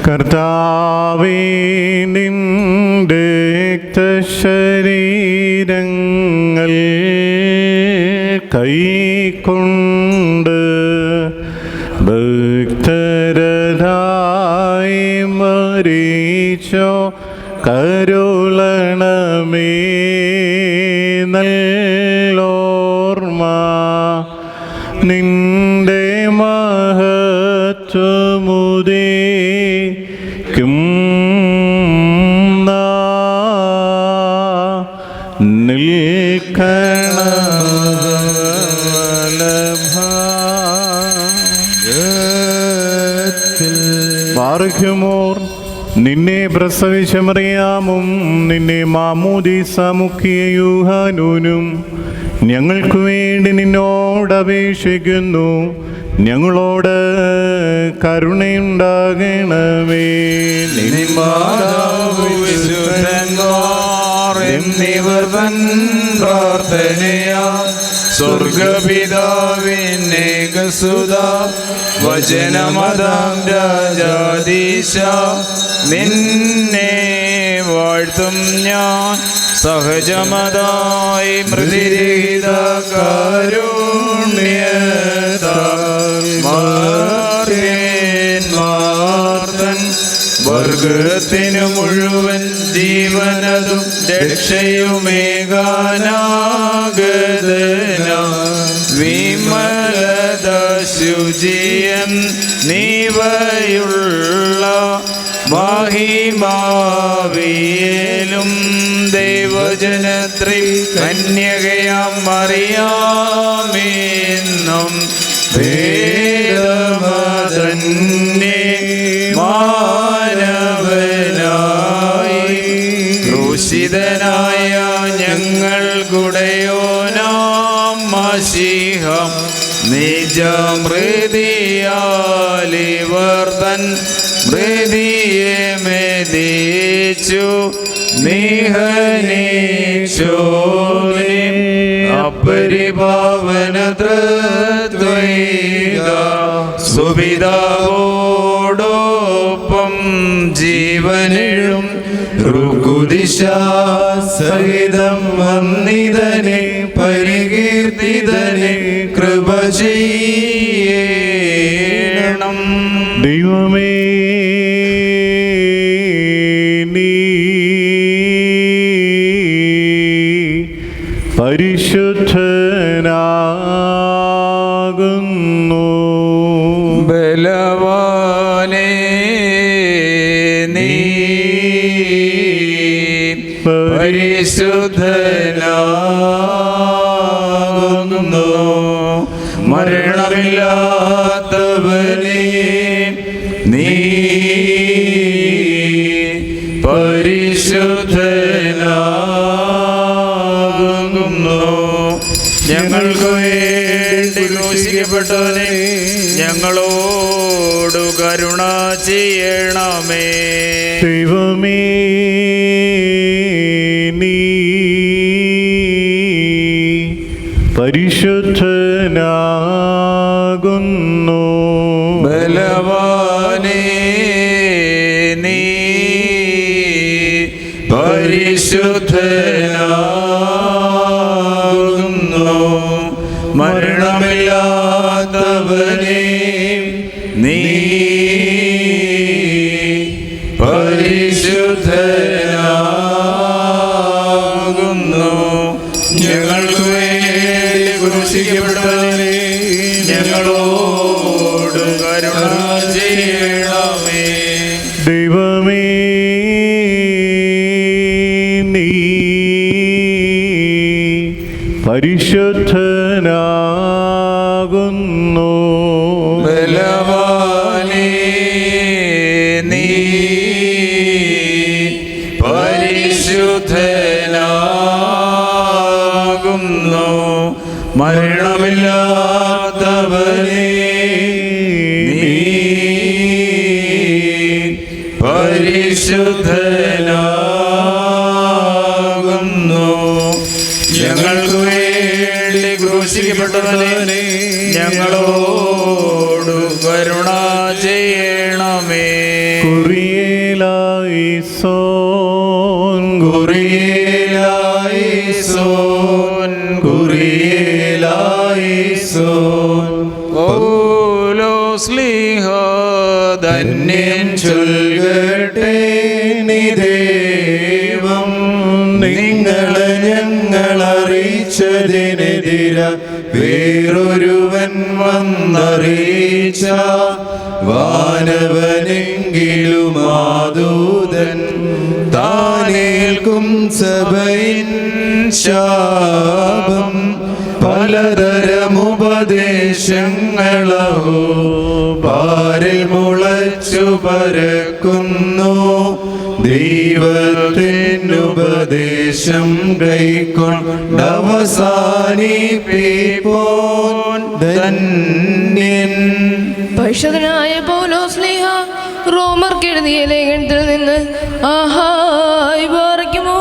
കർത്താവേ, നിന്റെ ശരീരങ്ങൾ കൈക്കൊണ്ട് ഭക്തരതായി മരിച്ചോ കരുളണമേ. നല്ലോർമ്മ നിന്റെ മഹത്വമുദീക്കും ബാറഖ്യമോർ, നിന്നെ പ്രസവിച്ച മറിയാമും നിന്നെ മാമോദീസ മുക്കിയ യൂഹാനൂനും ഞങ്ങൾക്ക് വേണ്ടി നിന്നോട് അപേക്ഷിക്കുന്നു. ഞങ്ങളോട് കരുണയുണ്ടാകണമേ. എന്നിവർ തൻ പ്രാർത്ഥനയാ സ്വർഗപിതാവിന്നേകസുത വചനമതാം രാജാധീശ നിന്നെ വാഴ്ത്തും ഞാൻ. സഹജമതായി മൃതിരഹിത കാരുണ്യത്താൽ മാർത്തൻ വർഗത്തിനു മുഴുവൻ ജീവനതും രക്ഷയുമേകാനാഗതന വിമലത ശുചിയൻ നീവയുള്ള മഹിമാവിയേലും ദൈവജനത്രി കന്യകയാം മറിയാമെന്നും വേദമതന്നെ മാനവനായി ക്രൂശിതനായ ഞങ്ങൾ ഗുഡയോനാം മശീഹം നിജമൃതിയാലിവർ തൻ മൃതിയെ മെതിച്ചു നിഹനിച്ചോനെ അപരിഭാവന ത്രിത്വൈക സുപിതാവോടൊപ്പം ജീവനെഴും ഋക്കുദിശ സഹിതം വന്നിതനെ പരികീർത്തിതനെ കൃപ ചെയ്യണം. ദൈവമേ, നീ പരിശുദ്ധനാകുന്നു. ബലവാനേ, നീ പരിശുദ്ധനാകുന്നു. മരണമില്ലാത്തവനേ, നീ പരിശുദ്ധനാകുന്നു. ഞങ്ങൾക്ക് വേണ്ടി ക്രൂശിക്കപ്പെട്ടവനെ ഞങ്ങളോടു കരുണ ചെയ്യണമേ. ദൈവമേ, നീ പരിശുദ്ധനാകുന്നു. ബലവാനേ, നീ പരിശുദ്ധനാകുന്നു. മരണമില്ലാത്തവനേ, നീ പരിശുദ്ധനാകുന്നു. ഞങ്ങൾക്ക് വേണ്ടി ക്രൂശിക്കപ്പെട്ടവനെ ഞങ്ങളോട് കരുണ ചെയ്യണമേ. ദൈവമേ, നീ പരിശുദ്ധനാകുന്നു. ബലവാനേ, നീ പരിശുദ്ധനാകുന്നു. മരണമില്ലാത്തവനേ, നീ പരിശുദ്ധനാകുന്നു. ഞങ്ങൾക്ക് വേണ്ടി ക്രൂശിക്കപ്പെട്ടവനെ ഞങ്ങളോട് കരുണ ചെയ്യണമേ. കുറി കുറിയേലായിസോൻ കുറിയേലായിസോൻ പൗലോസ്ലീഹ ധന്യൻ ചൊൽകട്ടെ നിദേവം നിങ്ങളെ ഞങ്ങളറിയിച്ചതിനെതിര വേറൊരുവൻ വന്നറിയിച്ച വാനവനെങ്കിലും ആദൂതൻ താനേൽക്കും സഭയിൻ ശാപം പലതരമുപദേശങ്ങളോ പാരിൽ മുളച്ചു പരക്കുന്നു ദൈവത്തിനുപദേശം കൈക്കൊണ്ടവസാനിപ്പിപ്പോൻ ധന്യൻ. പരിശുദ്ധനായ പൗലോസ്ലീഹ റോമർക്ക് എഴുതിയ ലേഖനത്തിൽ നിന്ന് ആഹായ് പാറയ്ക്കുമോ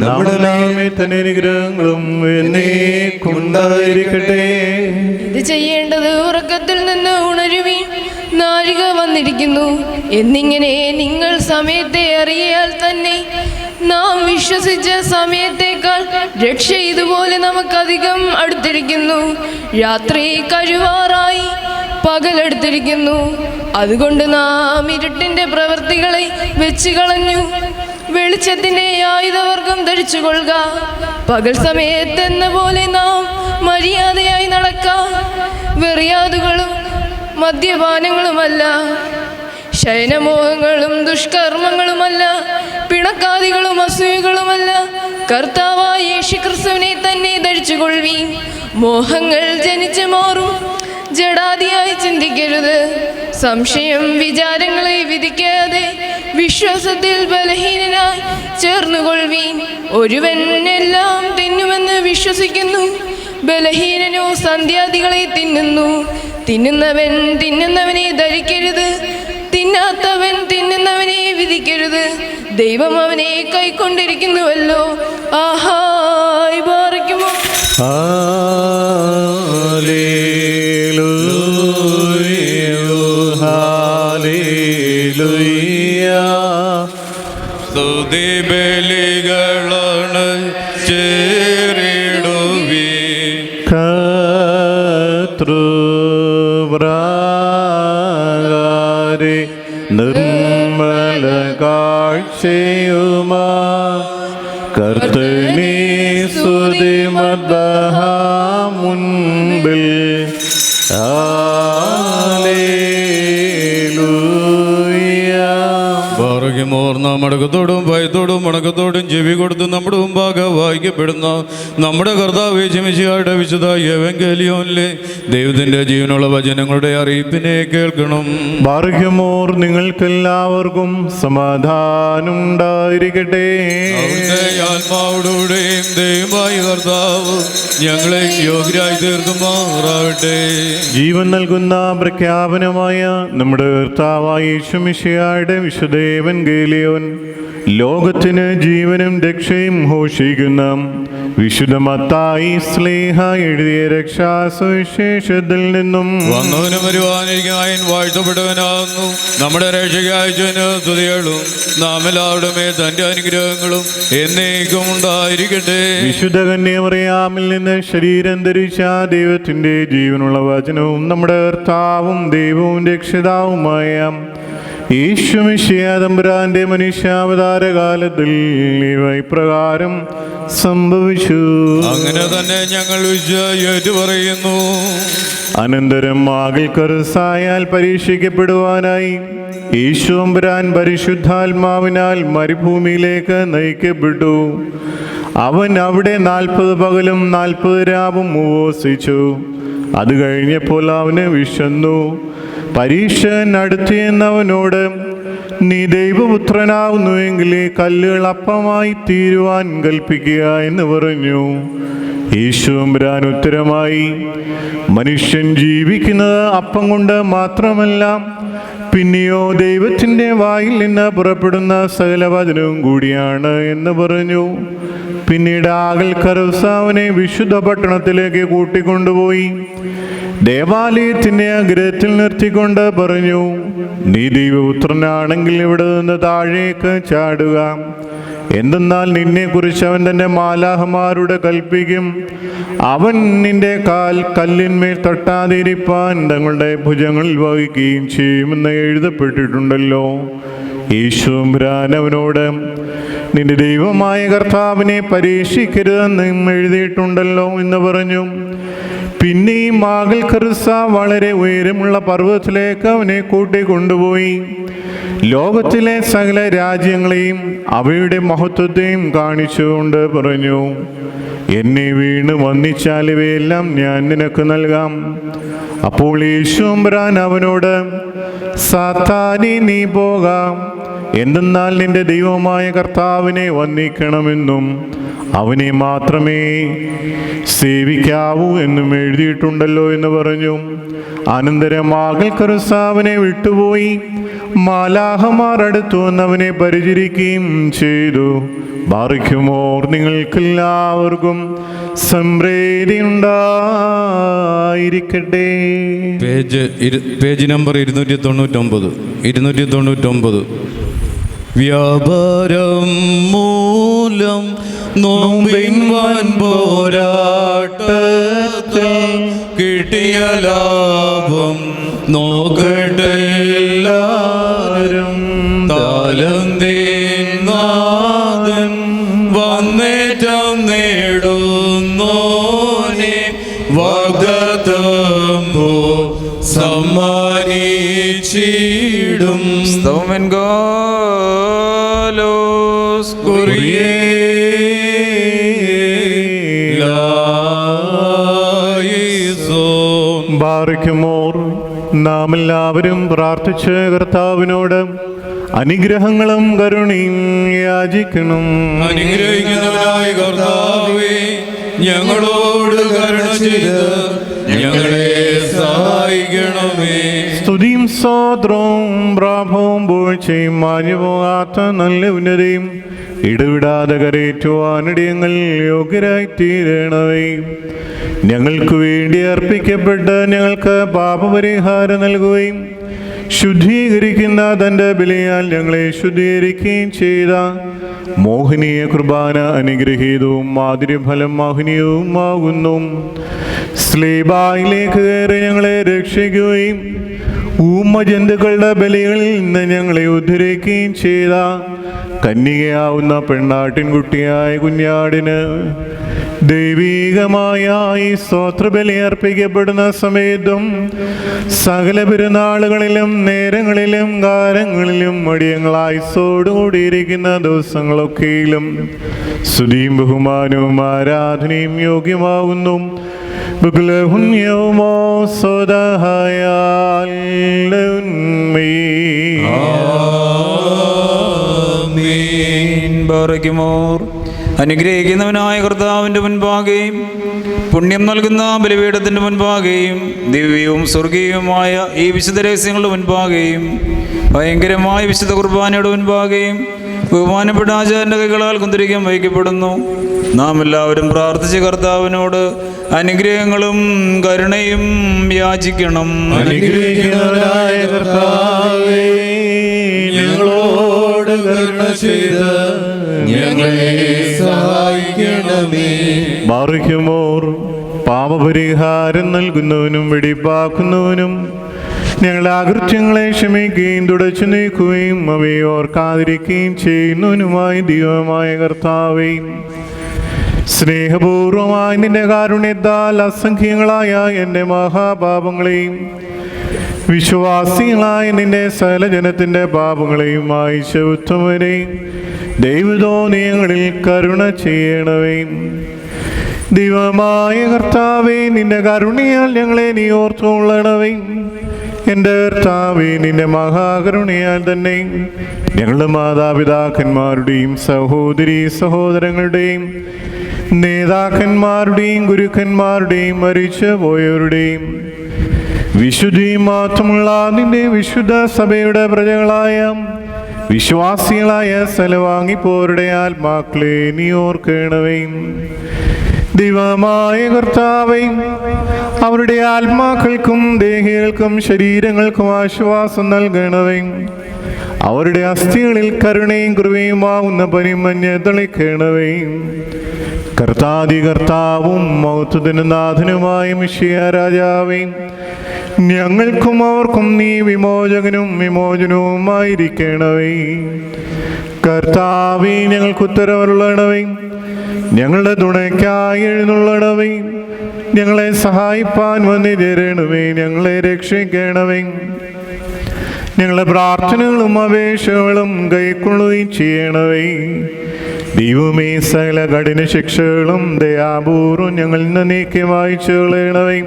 നമ്മുടെ നാമേ തന്നെ അനുഗ്രഹങ്ങളും എന്നേക്കുണ്ടായിരിക്കട്ടെ. ഇത് ചെയ്യേണ്ടത് ഉറക്കത്തിൽ നിന്ന് ഉണരുവീൻ, നാഴിക വന്നിരിക്കുന്നു എന്നിങ്ങനെ നിങ്ങൾ സമയത്തെ അറിയാൽ തന്നെ നാം വിശ്വസിച്ച സമയത്തേക്കാൾ രക്ഷ ഇതുപോലെ നമുക്കധികം അടുത്തിരിക്കുന്നു. രാത്രി കഴിവാറായി, പകലെടുത്തിരിക്കുന്നു. അതുകൊണ്ട് നാം ഇരുട്ടിന്റെ പ്രവൃത്തികളെ വെച്ച് കളഞ്ഞു വെളിച്ചത്തിന്റെ ആയുധവർഗം ധരിച്ചുകൊള്ളുക. പകൽ സമയത്തെന്ന പോലെ നാം മര്യാദയായി നടക്കാം. വെറിയാതുകളും മദ്യപാനങ്ങളുമല്ല, ശയനമോഹങ്ങളും ദുഷ്കർമ്മങ്ങളുമല്ല, പിണക്കാദികളും അസൂയകളുമല്ല, കർത്താവായ യേശുക്രിസ്തുവിനെ തന്നെ ധരിച്ചുകൊള്ളുവീൻ. മോഹങ്ങൾ ജനിച്ചു മാറും, ജഡാദിയായി ചിന്തിക്കരുത്. സംശയം വിചാരങ്ങളെ വിധിക്കാതെ വിശ്വാസത്തിൽ ബലഹീനനായി ചേർന്നുകൊള്ളുവീൻ. ഒരുവൻ എല്ലാം തിന്നുമെന്ന് വിശ്വസിക്കുന്നു, ബലഹീനനോ സന്ധ്യാദികളെ തിന്നുന്നു. തിന്നുന്നവൻ തിന്നുന്നവനെ ധരിക്കരുത്, തിന്നാത്തവൻ തിന്നുന്നവനെ വിധിക്കരുത്. ദൈവം അവനെ കൈക്കൊണ്ടിരിക്കുന്നുവല്ലോ. ആഹായ് പാറയ്ക്കുമോ. സ്തുതി ബലികളാണ് ചേരിടുവീ കർത്തൃവ്രാകാരെ നിർമ്മല കാഴ്ചയുമാ കർത്തനേ സ്തുതി മദ്ദഹ മുൻപിൽ. നാം അടക്കത്തോടും ഭയത്തോടും വണക്കത്തോടും ചെവി കൊടുത്ത് നമ്മുടെ മുമ്പാകെ വായിക്കപ്പെടുന്ന നമ്മുടെ കർത്താവ് യേശുമിശിഹായുടെ വിശുദ്ധ എവങ്കേലിയോനിലെ ദൈവത്തിന്റെ ജീവനുള്ള വചനങ്ങളുടെ അറിയിപ്പിനെ കേൾക്കണം. ബാർഗ്യമോർ നിങ്ങൾക്കെല്ലാവർക്കും സമാധാനം ഉണ്ടായിരിക്കട്ടെ. ആത്മാവോടുകൂടെയും ദൈവമായ കർത്താവ് ഞങ്ങളെ യോഗ്യരായി തീർക്കുമാറാവട്ടെ. ജീവൻ നൽകുന്ന പ്രഖ്യാപനമായ നമ്മുടെ കർത്താവായ യേശുമിശിഹായുടെ വിശുദ്ധ എവങ്കേലിയോൻ ലോകത്തിന് ജീവനും രക്ഷയും ഘോഷിക്കുന്ന വിശുദ്ധ മത്തായി ശ്ലീഹ എഴുതിയ രക്ഷാസുവിശേഷത്തിൽ നിന്നും വന്നവനും വരുവാനിരിക്കായൻ വാഴ്ത്തപ്പെട്ടവനാകുന്നു. നമ്മുടെ രക്ഷയ്ക്കയച്ചതിന് സ്തുതികളും നാം എല്ലാവരുടെ തന്റെ അനുഗ്രഹങ്ങളും എന്നേക്കും ഉണ്ടായിരിക്കട്ടെ. വിശുദ്ധ കന്യമറിയാമിൽ നിന്ന് ശരീരം ധരിച്ച ദൈവത്തിന്റെ ജീവനുള്ള വചനവും നമ്മുടെ കർത്താവും ദൈവവും രക്ഷിതാവുമായ യേശുമിശിഹാ തമ്പുരാന്റെ മനുഷ്യാവതാര കാലത്തിൽ ഇവ ഇപ്രകാരം സംഭവിച്ചു. അങ്ങനെ തന്നെ ഞങ്ങൾ ഏറ്റുപറയുന്നു. അനന്തരം ആകൽക്കറുസായാൽ പരീക്ഷിക്കപ്പെടുവാനായി യേശു തമ്പുരാൻ പരിശുദ്ധാത്മാവിനാൽ മരുഭൂമിയിലേക്ക് നയിക്കപ്പെട്ടു. അവൻ അവിടെ 40 പകലും 40 രാവും ഉപവസിച്ചു. അത് കഴിഞ്ഞപ്പോൾ അവന് വിശന്നു. പരീക്ഷകൻ അടുത്തെന്നവനോട്, നീ ദൈവപുത്രനാവുന്നുവെങ്കിൽ ഈ കല്ലുകൾ അപ്പമായി തീരുവാൻ കൽപ്പിക്കുക എന്ന് പറഞ്ഞു. യേശു തമ്പുരാൻ ഉത്തരമായി, മനുഷ്യൻ ജീവിക്കുന്നത് അപ്പം കൊണ്ട് മാത്രമല്ല, പിന്നെയോ ദൈവത്തിൻ്റെ വായിൽ നിന്ന് പുറപ്പെടുന്ന സകല വചനവും കൂടിയാണ് എന്ന് പറഞ്ഞു. പിന്നീട് ആകൽക്കറുസാവനെ വിശുദ്ധ പട്ടണത്തിലേക്ക് കൂട്ടിക്കൊണ്ടുപോയി ദേവാലയത്തിൻ്റെ അഗ്രഹത്തിൽ നിർത്തിക്കൊണ്ട് പറഞ്ഞു, നീ ദൈവപുത്രനാണെങ്കിൽ ഇവിടെ നിന്ന് താഴേക്ക് ചാടുക. എന്തെന്നാൽ നിന്നെക്കുറിച്ച് അവൻ തൻ്റെ മാലാഹമാരോട് കൽപ്പിക്കും. അവൻ നിന്റെ കാൽ കല്ലിന്മേൽ തട്ടാതിരിപ്പാൻ തങ്ങളുടെ ഭുജങ്ങളിൽ വഹിക്കുകയും ചെയ്യുമെന്ന് എഴുതപ്പെട്ടിട്ടുണ്ടല്ലോ. യേശുമ്പുരാൻ അവനോട്, നിന്റെ ദൈവമായ കർത്താവിനെ പരീക്ഷിക്കരുതെന്നും എഴുതിയിട്ടുണ്ടല്ലോ എന്ന് പറഞ്ഞു. പിന്നെയും മാഗൽ കറുസ വളരെ ഉയരമുള്ള പർവ്വതത്തിലേക്ക് അവനെ കൂട്ടിക്കൊണ്ടുപോയി. ലോകത്തിലെ സകല രാജ്യങ്ങളെയും അവയുടെ മഹത്വത്തെയും കാണിച്ചുകൊണ്ട് പറഞ്ഞു, എന്നെ വീണ് വന്ദിച്ചാൽ ഇവയെല്ലാം ഞാൻ നിനക്ക് നൽകാം. അപ്പോൾ യേശുമ്പുരാൻ അവനോട്, സാത്താനേ, നീ പോകാം. എന്തെന്നാൽ നിന്റെ ദൈവമായ കർത്താവിനെ വന്ദിക്കണമെന്നും അവനെ മാത്രമേ സേവിക്കാവൂ എന്നും എഴുതിയിട്ടുണ്ടല്ലോ എന്ന് പറഞ്ഞു. അനന്തരം മാഗൽ കറുസ അവനെ വിട്ടുപോയി. മാലാഹമാർ അടുത്തു വന്നവനെ പരിചരിക്കുകയും ചെയ്തു. ബാറിക്കുമോർ, നിങ്ങൾക്കെല്ലാവർക്കും സംപ്രീതി ഉണ്ടായിരിക്കട്ടെ. Page number 299. വ്യാപാരം മൂലം നോമ്പിൻ വൻ പോരാട്ടത്തിൽ കിട്ടിയ ലാഭം നോക്കട്ടെ എല്ലാവരും. താലന്തേനാഥൻ വന്നേറ്റം നേടുന്നോനെ വാഗ്ദത്തം സമ്മാനിച്ചിടും. സ്തോമൻ ഗാലോസ് കുറിയേ ബാറിക്കുമോർ, നാം എല്ലാവരും പ്രാർത്ഥിച്ച് കർത്താവിനോട് അനുഗ്രഹങ്ങളും കരുണയും യാചിക്കണം. അനുഗ്രഹിക്കുന്നവനായ കർത്താവേ, ഞങ്ങളോട് കരുണ ചെയ്ത് ഞങ്ങളെ സഹായിക്കണമേ. സ്തുതിയും സ്തോത്രവും പ്രാഭവും പൂഴ്ചയും മാഞ്ഞു പോകാത്ത നല്ല ഉന്നതിയും ഇടവിടാതെ കരയേറ്റുവാനിടയങ്ങൾ യോഗ്യരായി തീരണമേ. ഞങ്ങൾക്ക് വേണ്ടി അർപ്പിക്കപ്പെട്ട് ഞങ്ങൾക്ക് പാപപരിഹാരം നൽകുകയും ശുദ്ധീകരിക്കുന്ന തൻ്റെ ബലിയാൽ ഞങ്ങളെ ശുദ്ധീകരിക്കുകയും ചെയ്ത മോഹനീയ കുർബാന അനുഗ്രഹീതവും മാധുര്യഫലം മോഹനീയവുമാകുന്നു. സ്ലീബായിലേക്ക് കയറി ഞങ്ങളെ രക്ഷിക്കുകയും ഊമജന്തുക്കളുടെ ബലികളിൽ നിന്ന് ഞങ്ങളെ ഉദ്ധരിക്കുകയും ചെയ്ത കന്യകയാവുന്ന പെണ്ണാട്ടിൻകുട്ടിയായ കുഞ്ഞാടിന് ദൈവീകമായ ഈ സ്തോത്രബലി അർപ്പിക്കപ്പെടുന്ന സമയത്തും സകല പെരുന്നാളുകളിലും നേരങ്ങളിലും കാലങ്ങളിലും അടിയങ്ങളായുസ്സോടുകൂടിയിരിക്കുന്ന ദിവസങ്ങളൊക്കെയിലും സ്തുതിയും ബഹുമാനവും ആരാധനയും യോഗ്യമാകുന്നു. അനുഗ്രഹിക്കുന്നവനായ കർത്താവിൻ്റെ മുൻപാകെയും പുണ്യം നൽകുന്ന ബലിപീഠത്തിൻ്റെ മുൻപാകെയും ദിവ്യവും സ്വർഗീയവുമായ ഈ വിശുദ്ധ രഹസ്യങ്ങളുടെ മുൻപാകെയും ഭയങ്കരമായ വിശുദ്ധ കുർബാനയുടെ മുൻപാകെയും ബഹുമാനപ്പെട്ട ആചാര്യൻ്റെ കൈകളാൽ കുന്തിരിക്കാൻ വഹിക്കപ്പെടുന്നു. നാം എല്ലാവരും പ്രാർത്ഥിച്ച കർത്താവിനോട് അനുഗ്രഹങ്ങളും കരുണയും യാചിക്കണം. അനുഗ്രഹിക്കുന്നവനായ കർത്താവേ, ഞങ്ങളോട് കരുണ ചെയ്ത് ഞങ്ങളെ സഹായിക്കണമേ. ബാറിക്കുമോർ, പാപപരിഹാരം നൽകുന്നവനും വെടിപ്പാക്കുന്നവനും ഞങ്ങളുടെ അകൃത്യങ്ങളെ ക്ഷമിക്കുകയും തുടച്ചു നീക്കുകയും അവയെ ഓർക്കാതിരിക്കുകയും ചെയ്യുന്നവനുമായി ദൈവമായ കർത്താവേ, സ്നേഹപൂർവമായി നിന്റെ കാരുണ്യത്താൽ അസംഖ്യങ്ങളായ എൻ്റെ മഹാപാപങ്ങളെയും വിശ്വാസികളായ നിന്റെ സകല ജനത്തിൻ്റെ പാപങ്ങളെയും മായിച്ച ഉത്തമരെ ദൈവതോന്നിയങ്ങളിൽ കരുണ ചെയ്യണമേ. ദൈവമായ കർത്താവേ, നിന്റെ കരുണയാൽ ഞങ്ങളെ നീ ഓർത്തുകൊള്ളണമേ. എൻ്റെ കർത്താവേ, നിന്റെ മഹാകരുണയാൽ തന്നെ ഞങ്ങളുടെ മാതാപിതാക്കന്മാരുടെയും സഹോദരീ സഹോദരങ്ങളുടെയും നേതാക്കന്മാരുടെയും ഗുരുക്കന്മാരുടെയും മരിച്ചു പോയവരുടെയും വിശുദ്ധിയും മാത്രമുള്ള നിന്റെ വിശുദ്ധ സഭയുടെ പ്രജകളായ വിശ്വാസികളായ സ്ഥലവാങ്ങിപ്പോരുടെ ആത്മാക്കളെ നീ ഓർക്കണമേ. ദൈവമായ കർത്താവേ, അവരുടെ ആത്മാക്കൾക്കും ദേഹികൾക്കും ശരീരങ്ങൾക്കും ആശ്വാസം നൽകണവേ. അവരുടെ അസ്ഥികളിൽ കരുണയും കൃപയുമാവുന്ന പനിമഞ്ഞ് തളിക്കണവേ. കർത്താവും മൗത്തത്തിന് നാഥനുമായ മിശിഹ രാജാവേ, ഞങ്ങൾക്കും അവർക്കും നീ വിമോചകനും വിമോചനവുമായിരിക്കണവേ. കർത്താവേ, ഞങ്ങൾക്ക് ഉത്തരവരുള്ളണവേ. ഞങ്ങളുടെ തുണയ്ക്കായി എഴുന്നള്ളണവേ. ഞങ്ങളെ സഹായിപ്പാൻ വന്നു ചേരണമേ. ഞങ്ങളെ രക്ഷിക്കണമേ. ഞങ്ങളുടെ പ്രാർത്ഥനകളും അപേക്ഷകളും കൈക്കൊള്ളുകയും ചെയ്യണവേ. ദൈവമേ, സകല കഠിന ശിക്ഷകളും ദയാപൂർവം ഞങ്ങളിൽ നിന്ന് നീക്കി വായിച്ചു കളയണവേ.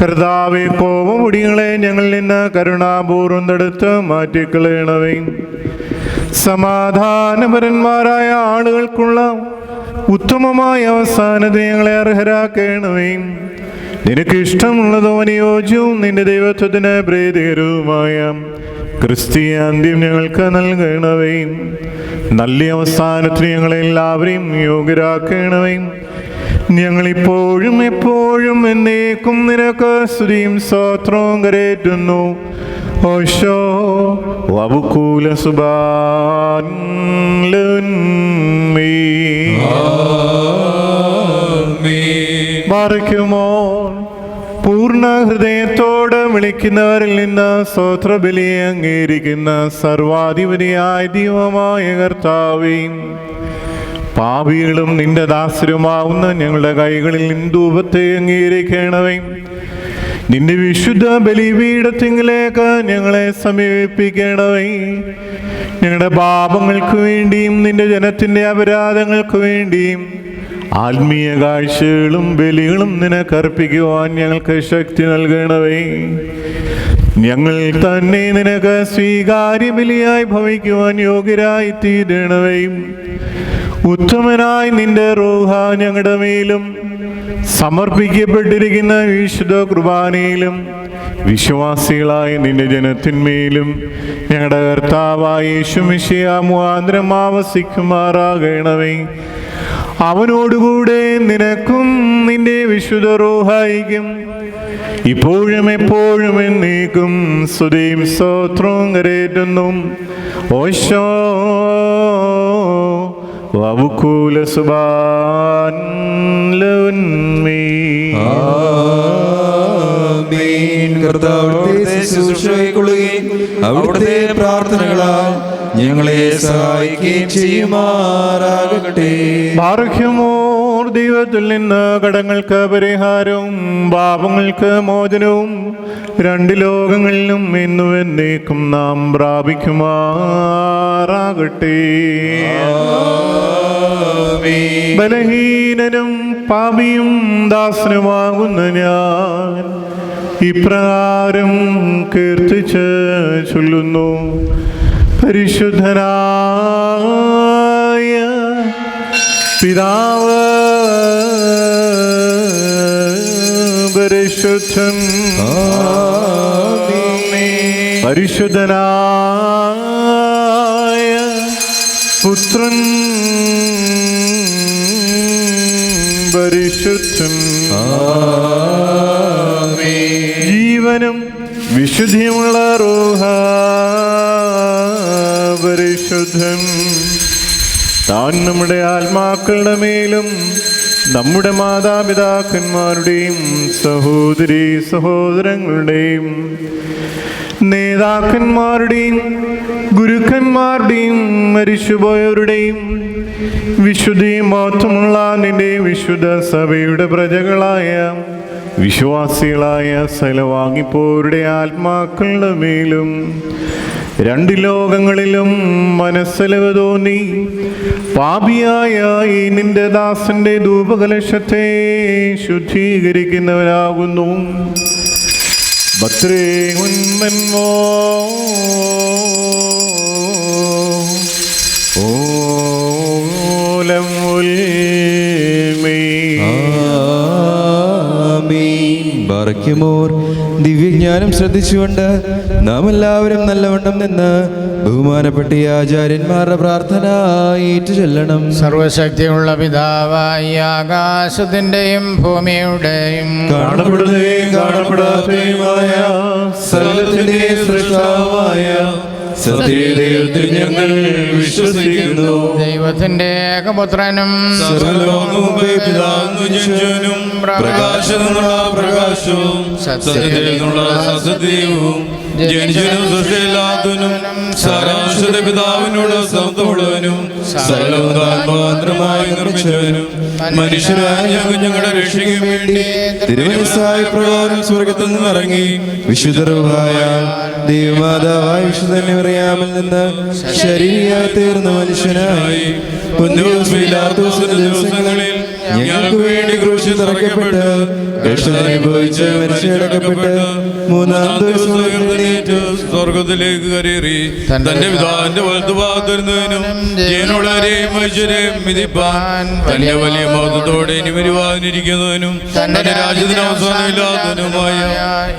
കർത്താവേ, കോപമുടികളെ ഞങ്ങളിൽ നിന്ന് കരുണാപൂർവം തടുത്ത് മാറ്റിക്കളയണവേ. സമാധാനപരന്മാരായ ആളുകൾക്കുള്ള ഉത്തമമായ അവസാനത്തെ ഞങ്ങളെ അർഹരാക്കണമേ. നിനക്ക് ഇഷ്ടമുള്ളതും അനുയോജ്യവും നിന്റെ ദൈവത്വത്തിന് പ്രീതികരവുമായ ക്രിസ്തീയാന്ത്യം ഞങ്ങൾക്ക് നൽകണവേ. നല്ല അവസാനത്തിന് ഞങ്ങളെല്ലാവരെയും യോഗ്യരാക്കണവേ. ഞങ്ങളിപ്പോഴും എപ്പോഴും എന്നേക്കും നിനക്ക് സ്തുതിയും സ്തോത്രവും കരേറ്റുന്നു. ഓശോ വബുകൂല സുബാൻ മറിക്കുമോ. പൂർണ്ണ ഹൃദയത്തോട് വിളിക്കുന്നവരിൽ നിന്ന് സ്തോത്രബലിയെ അംഗീകരിക്കുന്ന സർവാധിപതിയായ ദൈവമായ കർത്താവേ, പാപികളും നിന്റെ ദാസരുമാവുന്ന ഞങ്ങളുടെ കൈകളിൽ ധൂപത്തെ അംഗീകരിക്കണമേ. നിന്റെ വിശുദ്ധ ബലിപീഠത്തിങ്കിലേക്ക് ഞങ്ങളെ സമീപിപ്പിക്കണമേ. ഞങ്ങളുടെ പാപങ്ങൾക്ക് വേണ്ടിയും നിന്റെ ജനത്തിൻ്റെ അപരാധങ്ങൾക്ക് വേണ്ടിയും ആത്മീയ കാഴ്ചകളും ബലികളും നിനക്കർപ്പിക്കുവാൻ ഞങ്ങൾക്ക് ശക്തി നൽകണമേ. ഞങ്ങൾ തന്നെ നിനക്ക് സ്വീകാര്യ ബലിയായി ഭവിക്കുവാൻ യോഗ്യരായി തീരണമേ. ഉത്തമനായി നിന്റെ റൂഹ ഞങ്ങളുടെ മേലും സമർപ്പിക്കപ്പെട്ടിരിക്കുന്ന വിശുദ്ധ കുർബാനയിലും വിശ്വാസികളായ നിന്റെ ജനത്തിന്മേലും ഞങ്ങളുടെ കർത്താവായ യേശു മിശിഹ മുഖാന്തരം ആവസിക്കുമാറാകണമേ. അവനോടുകൂടെ നിനക്കും നിന്റെ വിശുദ്ധ റൂഹായിക്കും ഇപ്പോഴും എപ്പോഴും എന്നേക്കും സ്തുതിയും സ്തോത്രവും കരേറ്റുന്നു. ഓശോ വബുകൂല സുബാൻ അവിടുത്തെ പ്രാർത്ഥനകളാൽ ഞങ്ങളെ സഹായിക്കുകയും ചെയ്യുമാറാകട്ടെ. ബാറഖ്യമോർ, ദൈവത്തിൽ നിന്ന് കടങ്ങൾക്ക് പരിഹാരവും പാപങ്ങൾക്ക് മോചനവും രണ്ട് ലോകങ്ങളിലും എന്നും എന്നേക്കും നാം പ്രാപിക്കുമാറാകട്ടെ. ബലഹീനനും പാപിയും ദാസനുമാകുന്ന ഞാൻ ഇപ്രകാരം കീർത്തിച്ച് ചൊല്ലുന്നു. പരിശുദ്ധനായ പിതാവ് പരിശുദ്ധൻ, പരിശുദ്ധനായ പുത്രൻ പരിശുദ്ധൻ, ജീവനും വിശുദ്ധിയുമുള്ള റൂഹ പരിശുദ്ധൻ. താൻ നമ്മുടെ ആത്മാക്കളുടെ മേലും നമ്മുടെ മാതാപിതാക്കന്മാരുടെയും സഹോദരീ സഹോദരങ്ങളുടെയും നേതാക്കന്മാരുടെയും ഗുരുക്കന്മാരുടെയും മരിച്ചുപോയവരുടെയും വിശുദ്ധിയും മഹത്വമുള്ള നിന്റെ വിശുദ്ധ സഭയുടെ പ്രജകളായ വിശ്വാസികളായ സകലവാങ്ങിപ്പോരുടെ ആത്മാക്കളുടെ മേലും രണ്ട് ലോകങ്ങളിലും മനസ്സലവ് തോന്നി പാപിയായ ഈ നിന്റെ ദാസന്റെ ധൂപകലശത്തെ ശുദ്ധീകരിക്കുന്നവരാകുന്നു. ഭദ്രേ ഉന്മന്മോ ഓലം ബാറഖ്യമോർ, ദിവ്യജ്ഞാനം ശ്രദ്ധിച്ചുകൊണ്ട് നാം എല്ലാവരും നല്ലവണ്ണം നിന്ന് ബഹുമാനപ്പെട്ട ഈ ആചാര്യന്മാരുടെ പ്രാർത്ഥന ഏറ്റു ചൊല്ലണം. സർവശക്തിയുള്ള പിതാവായി ആകാശത്തിന്റെയും ഭൂമിയുടെയും കാണപ്പെടുകയും കാണപ്പെടാത്തതുമായ സകലത്തിന്റെ സൃഷ്ടാവായ സത്യദൈവത്തിൽ ഞങ്ങൾ വിശ്വസിക്കുന്നു. ദൈവത്തിന്റെ ഏകപുത്രനും ജനിച്ചവനും പ്രകാശത്തിൽ നിന്നുള്ള പ്രകാശവും സത്യത്തിൽ നിന്നുള്ള സത്യവും ജനിച്ചവനും സൃഷ്ടിയില്ലാത്തവനും സാരാംശത്തെ പിതാവിനോട് സമത്വമുള്ളവനും സകലവും മാത്രമായി നിർമ്മിച്ചവനും മനുഷ്യരായ ഞങ്ങളുടെ രക്ഷയ്ക്ക് വേണ്ടി തിരുമനസ്സായ പ്രകാരം സ്വർഗത്തിൽ നിന്ന് ഇറങ്ങി വിശുദ്ധരുമായ ദൈവമാതാവായ വിശുദ്ധന്യമറിയാമിൽ നിന്ന് ശരീരയായി തീർന്ന മനുഷ്യനായി പൊന്തിയോസ് പീലാത്തോസിന്റെ ദിവസങ്ങളിൽ ഞങ്ങൾക്ക് വേണ്ടി ക്രൂശിൽ തറയ്ക്കപ്പെട്ട് കഷ്ടമനുഭവിച്ച് മരിച്ചടക്കപ്പെട്ട് മൂന്നാം ദിവസം ഉയർത്തെഴുന്നേറ്റ് സ്വർഗത്തിലേക്ക് കയറി തന്റെ പിതാവിന്റെ വലത്തുഭാഗത്തിരുന്നതിനും ജീവനുള്ളവരെയും മനുഷ്യരെയും വിധിപ്പാൻ തന്റെ വലിയ മഹത്വത്തോടെ ഇനി വരുവാനിരിക്കുന്നതിനും തന്റെ രാജ്യത്തിന് അവസാനമില്ലാത്തതിനുമായ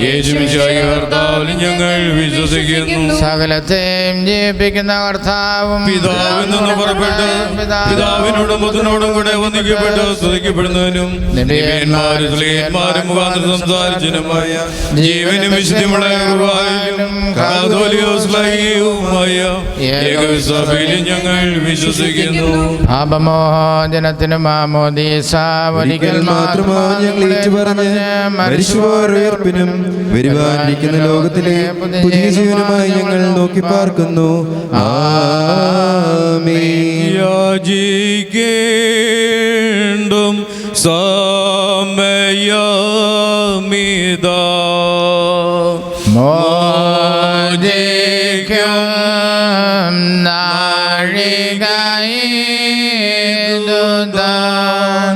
യേശുമിശിഹായ കർത്താവിൽ ഞങ്ങൾ വിശ്വസിക്കുന്നു. സകലത്തെയും ജീവിപ്പിക്കുന്ന കർത്താവും പിതാവിൽ നിന്ന് പുറപ്പെട്ട് പിതാവിനോടും പുത്രനോടും കൂടെ വന്ദിക്കപ്പെട്ട് സ്തുതിക്കപ്പെടുന്നതിനും ദിവ്യന്മാരും സ്ത്രീയന്മാരും മുഖാന്തരം സംസാരിച്ചനുമായ ജീവനും വിശുദ്ധിമുള്ള കൃപയിലും കാതോലികവുമായ ഏകവിശ്വാസത്തിലും ഞങ്ങൾ വിശ്വസിക്കുന്നു. പാപമോചനത്തിനും മാമോദീസ ഒരിക്കൽ മാത്രമാണ് ഞങ്ങൾ ഏറ്റുപറഞ്ഞ് മരിച്ചുപോയവരുടെ ഉയർപ്പിനും വരുവാനിരിക്കുന്ന ലോകത്തിലെ പുതിയ ജീവനുമായി ഞങ്ങൾ നോക്കി പാർക്കുന്നു. ആമേൻ. യാചിക്കേണ്ടും സമയമിതാ മോചിക്കും നാഴികയിതുതാൻ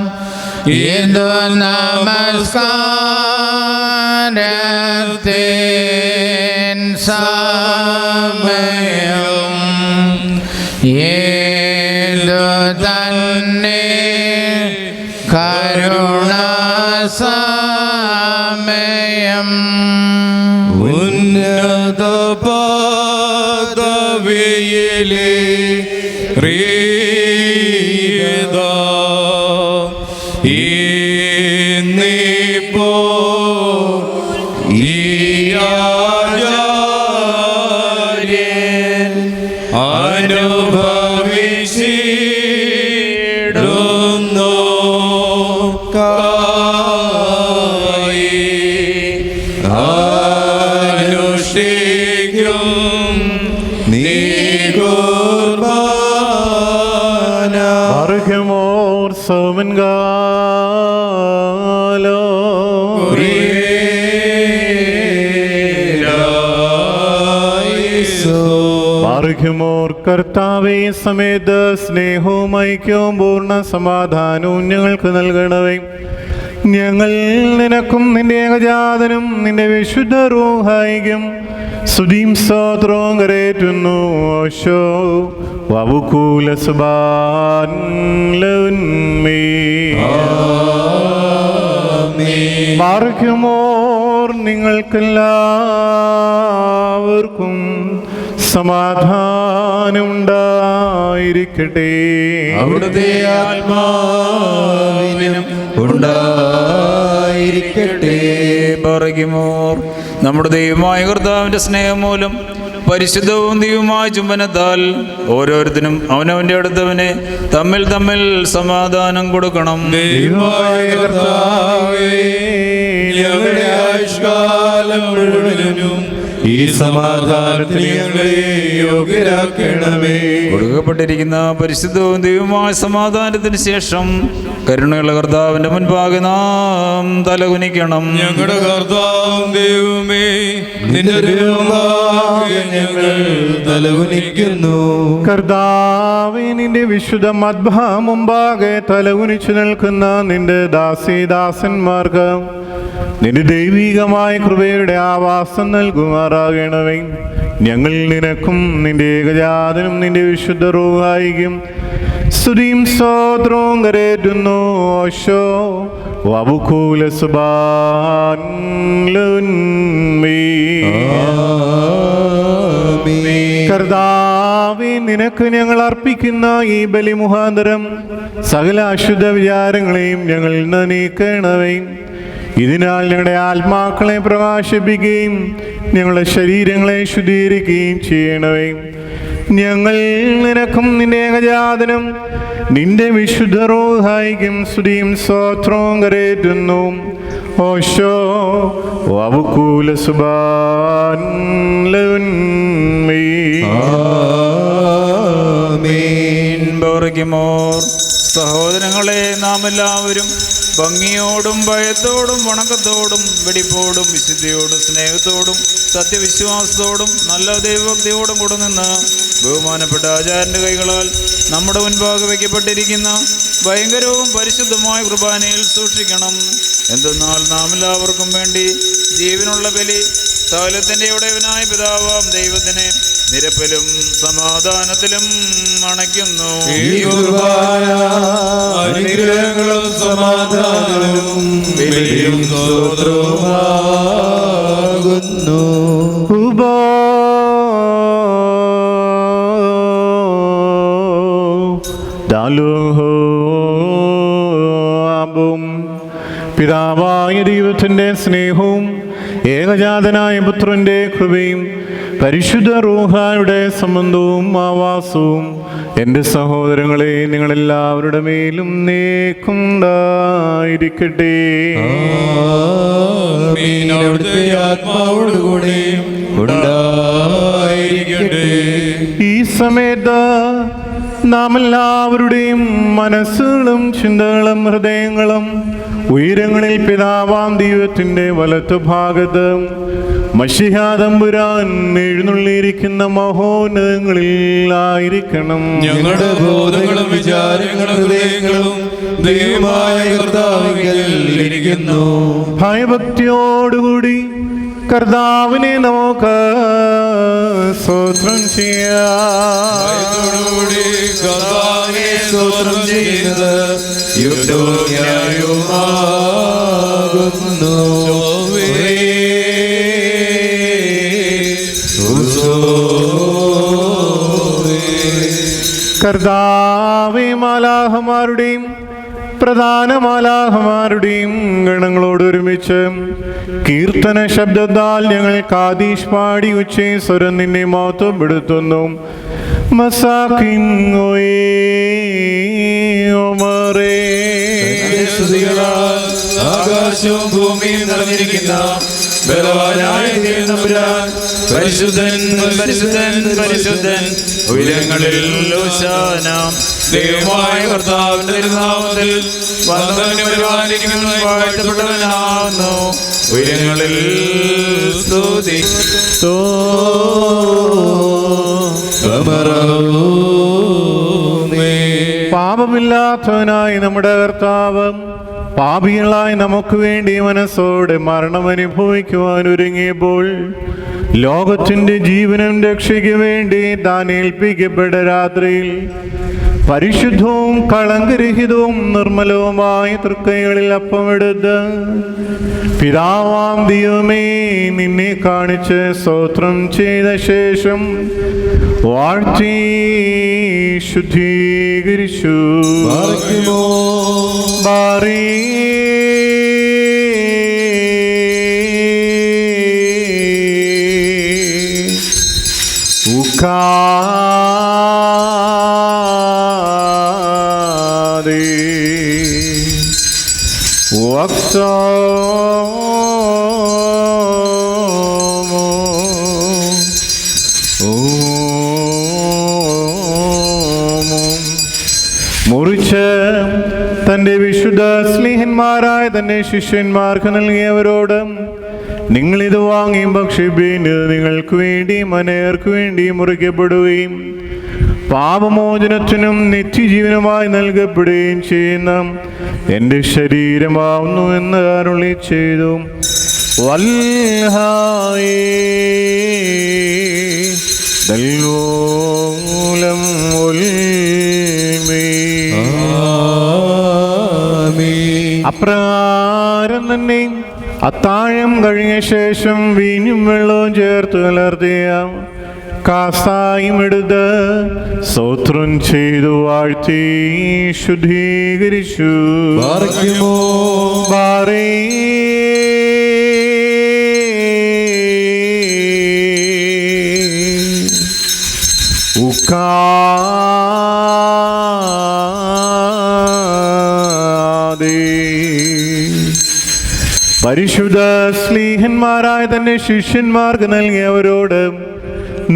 ഇതു നമസ്കാരത്തിൻ സമയം ഏതു തന്നെ കരുണാസമയം ഉന്നത പദവിയിലെ റീതാ ഇന്നിപ്പോ ഈ ആചാര്യൻ അനുഭവിച്ചിടുന്നു അനുഷ്ഠിക്കും നീ കുർബാന. Argemor Somengalo Argemor കർത്താവേ സമേത സ്നേഹവും ഐക്യവും പൂർണ്ണ സമാധാനവും ഞങ്ങൾക്ക് നൽകണമേ. ഞങ്ങൾ നിനക്കും നിന്റെ ഏകജാതനും നിന്റെ വിശുദ്ധ റൂഹായിക്കും സ്തുതിയും സ്തോത്രവും കരേറ്റുന്നു. ഓശോ വവുകൂല സുബാൻമോർ നിങ്ങൾക്കെല്ലാവർക്കും സമാധാനം ഉണ്ടായിരിക്കട്ടെ. അവിടുത്തെ ആത്മാവിനും ഉണ്ടായിരിക്കട്ടെ. പറയുമോർ നമ്മുടെ ദൈവമായ കർത്താവിന്റെ സ്നേഹം മൂലം പരിശുദ്ധവും ദൈവമായ ചുംബനത്താൽ ഓരോരുത്തരും അവനവന്റെ അടുത്തവനെ തമ്മിൽ തമ്മിൽ സമാധാനം കൊടുക്കണം. ദൈവമായ കർത്താവേ, ഞങ്ങളുടെ ആയുഷ്കാലം മുഴുവനും ഈ സമാധാനത്തിന് ഞങ്ങളെ യോഗ്യരാക്കണമേ. കൊടുക്കപ്പെട്ടിരിക്കുന്ന പരിശുദ്ധവും ദൈവമായ സമാധാനത്തിന് ശേഷം കരുണയുള്ള കർത്താവിന്റെ മുൻപാകെ നാം തലകുനിക്കണം. ഞങ്ങളുടെ കർത്താവും ദൈവമേ, നിന്റെ തിരുമുമ്പാകെ ഞങ്ങൾ തലകുനിക്കുന്നു. കർത്താവേ, നിന്റെ വിശുദ്ധ മദ്ബഹ മുമ്പാകെ തലകുനിച്ചു നിൽക്കുന്ന നിന്റെ ദാസീദാസന്മാർക്ക് നിന്റെ ദൈവികമായ കൃപയുടെ ആവാസം നൽകുമാറാകണമേ. ഞങ്ങൾ നിനക്കും നിന്റെ ഏകജാതനും നിന്റെ വിശുദ്ധ റൂഹായിക്കും സ്തുതിയും സ്തോത്രവും കരേറ്റുന്നു. ഓശോ വബുകൂല സുബാൻ കർത്താവേ, നിനക്ക് ഞങ്ങൾ അർപ്പിക്കുന്ന ഈ ബലി മുഖാന്തരം സകല അശുദ്ധ വിചാരങ്ങളെയും ഞങ്ങളിൽ നിന്ന് നീക്കണമേ. ഇതിനാൽ ഞങ്ങളുടെ ആത്മാക്കളെ പ്രകാശിപ്പിക്കുകയും ഞങ്ങളുടെ ശരീരങ്ങളെ ശുദ്ധീകരിക്കുകയും ചെയ്യണമേ. ഞങ്ങൾ നിനക്കും നിന്റെ ഏകജാതനും നിന്റെ വിശുദ്ധ റൂഹായിക്കും സ്തുതിയും സ്തോത്രവും കരേറ്റുന്നു. ഓശോ വബുകൂല സുബാൻ സഹോദരങ്ങളെ, നാം എല്ലാവരും ഭംഗിയോടും ഭയത്തോടും വണക്കത്തോടും വെടിപ്പോടും വിശുദ്ധിയോടും സ്നേഹത്തോടും സത്യവിശ്വാസത്തോടും നല്ല ദൈവഭക്തിയോടും കൂടെ നിന്ന് ബഹുമാനപ്പെട്ട ആചാര്യൻ്റെ കൈകളാൽ നമ്മുടെ മുൻപാകെ വയ്ക്കപ്പെട്ടിരിക്കുന്ന ഭയങ്കരവും പരിശുദ്ധമായ കുർബാനയിൽ സൂക്ഷിക്കണം. എന്തെന്നാൽ നാം എല്ലാവർക്കും വേണ്ടി ജീവനുള്ള ബലി സകലത്തിൻ്റെ ഉടയവനായ പിതാവാം ദൈവത്തിനെ നിരപ്പിലും സമാധാനത്തിലും അണയ്ക്കുന്നു. അനുഗ്രഹങ്ങളും സമാധാനവും ബലിയും സ്തോത്രവുമാകുന്നു. പിതാവായ ദൈവത്തിൻ്റെ സ്നേഹവും ഏകജാതനായ പുത്രൻ്റെ കൃപയും പരിശുദ്ധ റൂഹായുടെ സംബന്ധവും ആവാസവും എൻ്റെ സഹോദരങ്ങളെ നിങ്ങളെല്ലാവരുടെ മേലും നേക്കുണ്ടായിരിക്കട്ടെ. ആത്മാവോടുകൂടെ ഉണ്ടായിരിക്കട്ടെ. ഈ സമയത്ത് നാം എല്ലാവരുടെയും മനസ്സുകളും ചിന്തകളും ഹൃദയങ്ങളും ഉയരങ്ങളിൽ പിതാവാം ദൈവത്തിൻ്റെ വലത്തുഭാഗത്ത് മശിഹാ തമ്പുരാൻ എഴുന്നള്ളിയിരിക്കുന്ന മഹോന്നതങ്ങളിൽ ആയിരിക്കണം. ഞങ്ങളുടെ ബോധങ്ങളും വിചാരങ്ങളും ഹൃദയങ്ങളും ദൈവമായ കർത്താവിൽ ഇരിക്കുന്നു. ഭയഭക്തിയോടുകൂടി കർത്താവിനെ നമുക്ക് സ്തോത്രം ചെയ്യുന്നത് യുദ്ധവുമാകുന്നു. കർത്താവേ, മാലാഹമാരുടെയും പ്രധാന മാലാഹമാരുടെയും ഗണങ്ങളോട് ഒരുമിച്ച് കീർത്തന ശബ്ദത്താൽ ഞങ്ങൾ കാദീഷ് പാടി ഉച്ചേ സ്വരം നിന്നെ മഹത്വപ്പെടുത്തുന്നു. ആകാശവും ഭൂമിയും നിറഞ്ഞിരിക്കുന്ന ബലവാനായ തമ്പുരാൻ പരിശുദ്ധൻ പരിശുദ്ധൻ പരിശുദ്ധൻ ഉയരങ്ങളിൽ ഹോശാന. ദൈവമായ കർത്താവിന്റെ തിരുനാമത്തിൽ വന്നവനെ പരിപാലിക്കുന്നവൻ വാഴ്ത്തപ്പെട്ടവനാകുന്നു. ഉയരങ്ങളിൽ സ്തുതി. പാപമില്ലാത്തവനായി നമ്മുടെ കർത്താവ് പാപികളായി നമുക്ക് വേണ്ടി മനസ്സോടെ മരണം അനുഭവിക്കുവാൻ ഒരുങ്ങിയപ്പോൾ ലോകത്തിൻ്റെ ജീവനും രക്ഷയ്ക്ക് വേണ്ടി താൻ ഏൽപ്പിക്കപ്പെട്ട രാത്രിയിൽ പരിശുദ്ധവും കളങ്കരഹിതവും നിർമ്മലവുമായ തൃക്കൈകളിൽ അപ്പമെടുത്ത് പിതാവാം ദൈവമേ നിന്നെ കാണിച്ച് സ്തോത്രം ചെയ്ത ശേഷം വാഴ്ത്തി ശുദ്ധീകരിച്ചു. മുറിച്ച് തൻ്റെ വിശുദ്ധ സ്നേഹന്മാരായ തൻ്റെ ശിഷ്യന്മാർക്ക് നൽകിയവരോട് നിങ്ങളിത് വാങ്ങി ഭക്ഷിപ്പീൻ, നിങ്ങൾക്ക് വേണ്ടിയും അനേകർക്ക് വേണ്ടിയും മുറിക്കപ്പെടുകയും പാപമോചനത്തിനും നിത്യജീവനുമായി നൽകപ്പെടുകയും ചെയ്യുന്ന എൻ്റെ ശരീരമാവുന്നു എന്ന് അരുളി ചെയ്തു. വൽഹായേ ദൽവോലം അപ്രകാരം തന്നെ അത്താഴം കഴിഞ്ഞ ശേഷം വീഞ്ഞും വെള്ളവും ചേർത്ത് കലർത്തിയ കാസായും എടുത്ത് സ്തോത്രം ചെയ്തു വാഴ്ത്തി ശുദ്ധീകരിച്ചു. ബാറേ പരിശുദ്ധ സ്ലീഹന്മാരായ തന്റെ ശിഷ്യന്മാർക്ക് നൽകിയവരോട്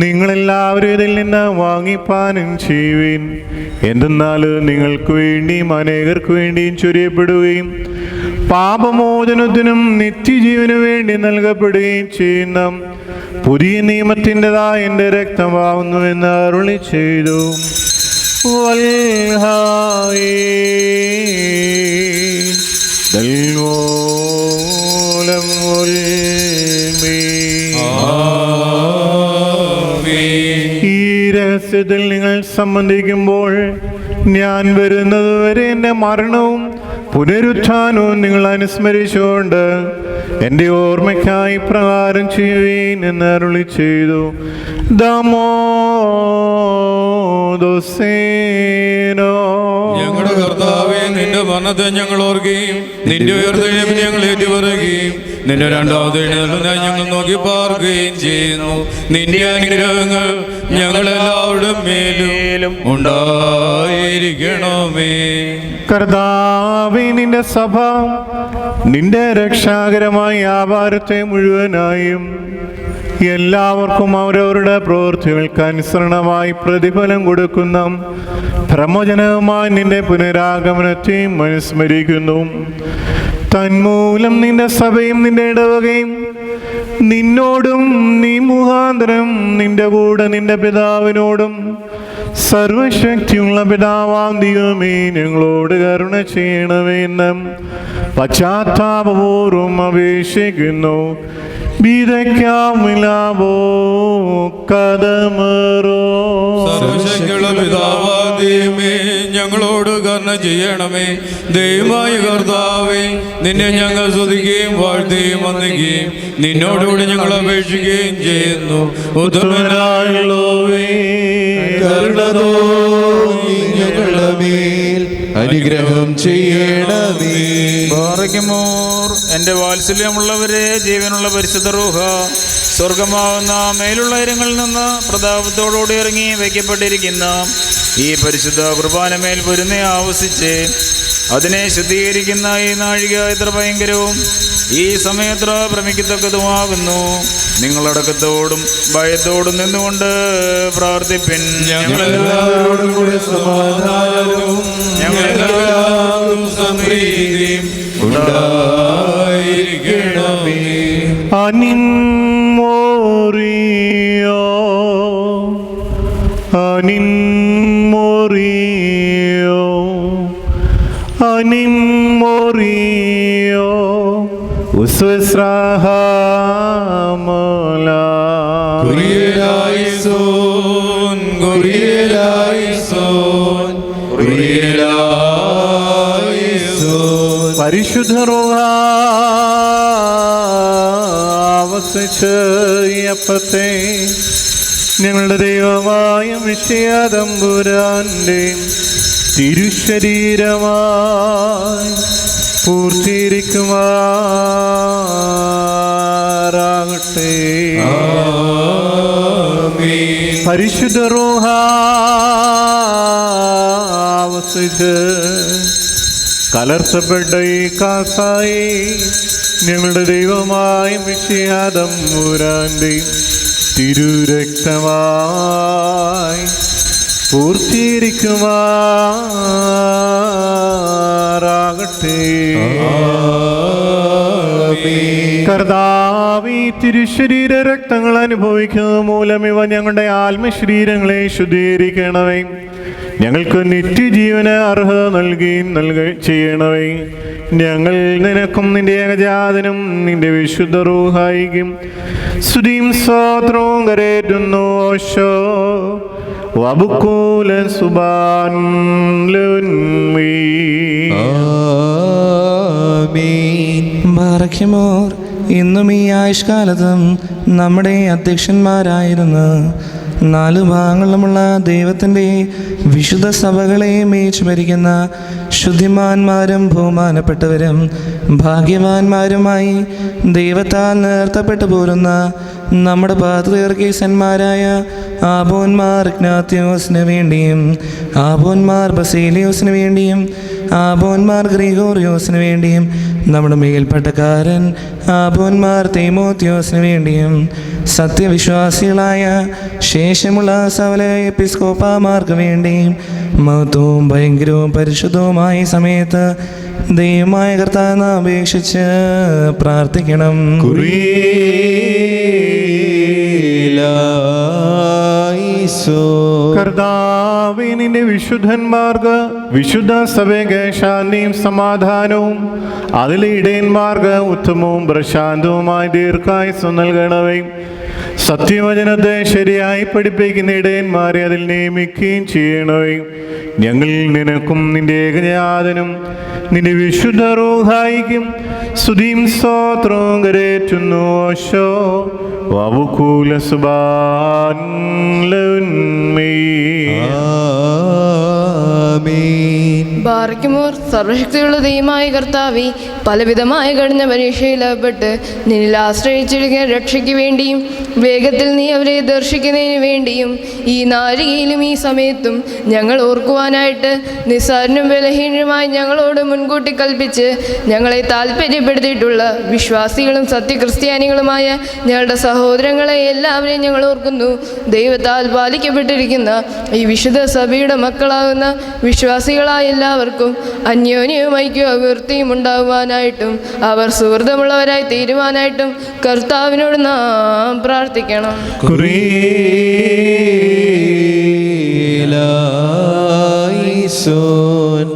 നിങ്ങളെല്ലാവരും ഇതിൽ നിന്ന് വാങ്ങിപ്പാനം ചെയ്യുവിൻ. എന്തെന്നാൽ നിങ്ങൾക്ക് വേണ്ടിയും അനേകർക്ക് വേണ്ടിയും ചൊരിയപ്പെടുകയും പാപമോചനത്തിനും നിത്യജീവനു വേണ്ടി നൽകപ്പെടുകയും ചെയ്യുന്ന പുതിയ നിയമത്തിൻ്റെതായ എൻ്റെ രക്തമാവുന്നുവെന്ന് അരുളി ചെയ്തു. ഈ രഹസ്യത്തിൽ നിങ്ങൾ സംബന്ധിക്കുമ്പോൾ ഞാൻ വരുന്നതുവരെ എൻ്റെ മരണവും പുനരുത്ഥാനവും നിങ്ങൾ അനുസ്മരിച്ചുകൊണ്ട് എൻ്റെ ഓർമ്മയ്ക്കായി പ്രകാരം ചെയ്യുവീൻ എന്ന് അരുളി ചെയ്തു. ഞങ്ങളുടെ കർത്താവേ, നിന്റെ മരണത്തെ ഞങ്ങൾ ഓർക്കുകയും നിന്റെ ഉയർത്തെഴുന്നേൽപ്പിനെ ഞങ്ങൾ ഏറ്റുപറയുകയും നിന്റെ രണ്ടാമത് എഴുന്നേൽപ്പിനായി ഞങ്ങൾ നോക്കി പാർക്കുകയും ചെയ്യുന്നു. നിന്റെ അനുഗ്രഹങ്ങൾ ഞങ്ങളെല്ലാവരുടെ മേലും ഉണ്ടായിരിക്കണമേ. കർത്താവേ, നിന്റെ സഭ നിന്റെ രക്ഷാകരമായ വ്യാപാരത്തെ മുഴുവനായും എല്ലാവർക്കും അവരവരുടെ പ്രവൃത്തികൾക്ക് അനുസരണമായി പ്രതിഫലം കൊടുക്കുന്ന പ്രമോചനവുമായി നിന്റെ പുനരാഗമനത്തെയും അനുസ്മരിക്കുന്നു. തന്മൂലം നിന്റെ സഭയും നിന്റെ ഇടവകയും നിന്നോടും നീ മുഖാന്തരം നിന്റെ കൂടെ നിന്റെ പിതാവിനോടും സർവശക്തിയുള്ള പിതാവാം ദൈവമേ ഞങ്ങളോട് കരുണ ചെയ്യണമെന്ന് പശ്ചാത്താപപൂർവം അപേക്ഷിക്കുന്നു. സർവശക്തിയുള്ള പിതാവാദൈവമേ ഞങ്ങളോട് കരുണ ചെയ്യണമേ. ദൈവമായ കർത്താവേ, നിന്നെ ഞങ്ങൾ സ്തുതിക്കുകയും വാഴ്ത്തുകയും വന്ദിക്കുകയും നിന്നോടുകൂടി ഞങ്ങൾ അപേക്ഷിക്കുകയും ചെയ്യുന്നു. ഉത്തമനായുള്ളവേ, ഞങ്ങളുടെ മേൽ അനുഗ്രഹം ചെയ്യണമേ. ബാറയ്ക്കുമോർ എൻ്റെ വാത്സല്യമുള്ളവരെ, ജീവനുള്ള പരിശുദ്ധ റൂഹ സ്വർഗമാവുന്ന മേലുള്ള ഇരങ്ങളിൽ നിന്ന് പ്രതാപത്തോടുകൂടി ഇറങ്ങി വയ്ക്കപ്പെട്ടിരിക്കുന്ന ഈ പരിശുദ്ധ കുർബാനമേൽ പൊരുന്നേ ആവസിച്ച് അതിനെ ശുദ്ധീകരിക്കുന്ന ഈ നാഴിക എത്ര ഭയങ്കരവും ഈ സമയത്ര ഭ്രമിക്കത്തക്കതുമാകുന്നു. നിങ്ങളടക്കത്തോടും ഭയത്തോടും നിന്നുകൊണ്ട് പ്രാർത്ഥിപ്പിൻ. ഞങ്ങളെല്ലാവരോടും കൂടെ സമാധാനവും ഞങ്ങളെല്ലാവരും സമൃദ്ധിയും ഉണ്ടായിരിക്കണമേ. അനിൻമോറിയോ അനിൻമോറിയോ അനിൻമോറിയോ ഉസ്വസ്രാഹമല കുരിയലായിസോൻ കുരിയലായിസോൻ കുരിയലായിസോൻ. പരിശുദ്ധ റൂഹ ആവസിച്ച് അപ്പത്തെ ഞങ്ങളുടെ ദൈവമായ മിശിഹാതമ്പുരാന്റെ തിരുശരീരമായി പൂർത്തീകരിക്കുമാറാകട്ടെ. പരിശുദ്ധ റൂഹ ആവസിച്ച് കലർത്തപ്പെട്ട ഈ കാസായി ഞങ്ങളുടെ ദൈവമായ മിശിഹാതമ്പുരാന്റെ തിരുരക്തമായി പൂർത്തീകരിക്കുമാറാകട്ടെ. കർത്താവേ, തിരുശരീര രക്തങ്ങൾ അനുഭവിക്കുന്നത് മൂലം ഇവ ഞങ്ങളുടെ ആത്മശരീരങ്ങളെ ശുദ്ധീകരിക്കണമേ. ഞങ്ങൾക്ക് നിത്യജീവന അർഹത നൽകുകയും ചെയ്യണമേ. ഞങ്ങൾ നിനക്കും നിന്റെ ഏകജാതനും നിന്റെ വിശുദ്ധ റൂഹായിക്കും സ്തുതിയും സ്തോത്രവും കരേറ്റുന്നു. ഓശോ വബുക്കൂല സുബാൻ ലുൻമീ. ആമീൻ. ബാറഖ്യമോർ, ഇന്നും ഈ ആയുഷ്കാലത്തും നമ്മുടെ അധ്യക്ഷന്മാരായിരുന്ന 4 ഭാഗങ്ങളുമുള്ള ദൈവത്തിൻ്റെ വിശുദ്ധ സഭകളെ മേച്ചു ഭരിക്കുന്ന ശുദ്ധിമാന്മാരും ബഹുമാനപ്പെട്ടവരും ഭാഗ്യവാന്മാരുമായി ദൈവത്താൽ നിർത്തപ്പെട്ടു പോരുന്ന നമ്മുടെ പാത്രിയർക്കീസന്മാരായ ആബോന്മാർ ഇഗ്നാത്യോസിന് വേണ്ടിയും ആബോന്മാർ ബസേലിയോസിന് വേണ്ടിയും ആബോന്മാർ ഗ്രിഗോറിയോസിന് വേണ്ടിയും നമ്മുടെ മേൽപ്പട്ടക്കാരൻ ആബോന്മാർ തീമോത്യോസിന് വേണ്ടിയും സത്യവിശ്വാസികളായ ശേഷമുള്ള സകല എപ്പിസ്കോപ്പാമാർക്ക് വേണ്ടിയും മഹത്വവും ഭയങ്കരവും പരിശുദ്ധവുമായ സമയത്ത് ദൈവമായ കർത്താവിനെ അപേക്ഷിച്ച് പ്രാർത്ഥിക്കണം. കർത്താവേ, നിന്റെ വിശുദ്ധന്മാർക്ക് വിശുദ്ധ സഭയ്ക്ക് ശാന്തിയും സമാധാനവും അതിലെ ഇടയന്മാർക്ക് ഉത്തമവും പ്രശാന്തവുമായ ദീർഘായുസ്സും നൽകണമേ. സത്യവചനത്തെ ശരിയായി പഠിപ്പിക്കുന്ന ഇടയന്മാരെ അതിൽ നിയമിക്കുകയും ചെയ്യണമേ. ഞങ്ങൾ നിനക്കും നിന്റെ ഏകജാതനും നിന്റെ വിശുദ്ധ റൂഹായിക്കും സ്തുതിയും സ്തോത്രവും കരേറ്റുന്നു. ഓശോ വബുക്കൂല സുബാൻ ലുൻമീ. ബാറയ്ക്കുമോർ, സർവശക്തിയുള്ള ദൈവമായ കർത്താവേ, പലവിധമായ കഴിഞ്ഞ പരീക്ഷയിൽ അകപ്പെട്ട് നിന്നിൽ ആശ്രയിച്ചിരിക്കുന്ന രക്ഷയ്ക്ക് വേണ്ടിയും വേഗത്തിൽ നീ അവരെ ദർശിക്കുന്നതിന് വേണ്ടിയും ഈ നാഴികയിലും ഈ സമയത്തും ഞങ്ങൾ ഓർക്കുവാനായിട്ട് നിസ്സാരനും ബലഹീനരുമായി ഞങ്ങളോട് മുൻകൂട്ടി കൽപ്പിച്ച് ഞങ്ങളെ താല്പര്യപ്പെടുത്തിയിട്ടുള്ള വിശ്വാസികളും സത്യക്രിസ്ത്യാനികളുമായ ഞങ്ങളുടെ സഹോദരങ്ങളെ എല്ലാവരെയും ഞങ്ങൾ ഓർക്കുന്നു. ദൈവത്താൽ പാലിക്കപ്പെട്ടിരിക്കുന്ന ഈ വിശുദ്ധ സഭയുടെ മക്കളാകുന്ന വിശ്വാസികളായ എല്ലാവർക്കും അന്യോന്യവും ഐക്യവും അഭിവൃദ്ധിയും ഉണ്ടാകുവാനായിട്ടും അവർ സുഹൃതമുള്ളവരായി തീരുവാനായിട്ടും കർത്താവിനോട് നാം പ്രാർത്ഥിക്കണം.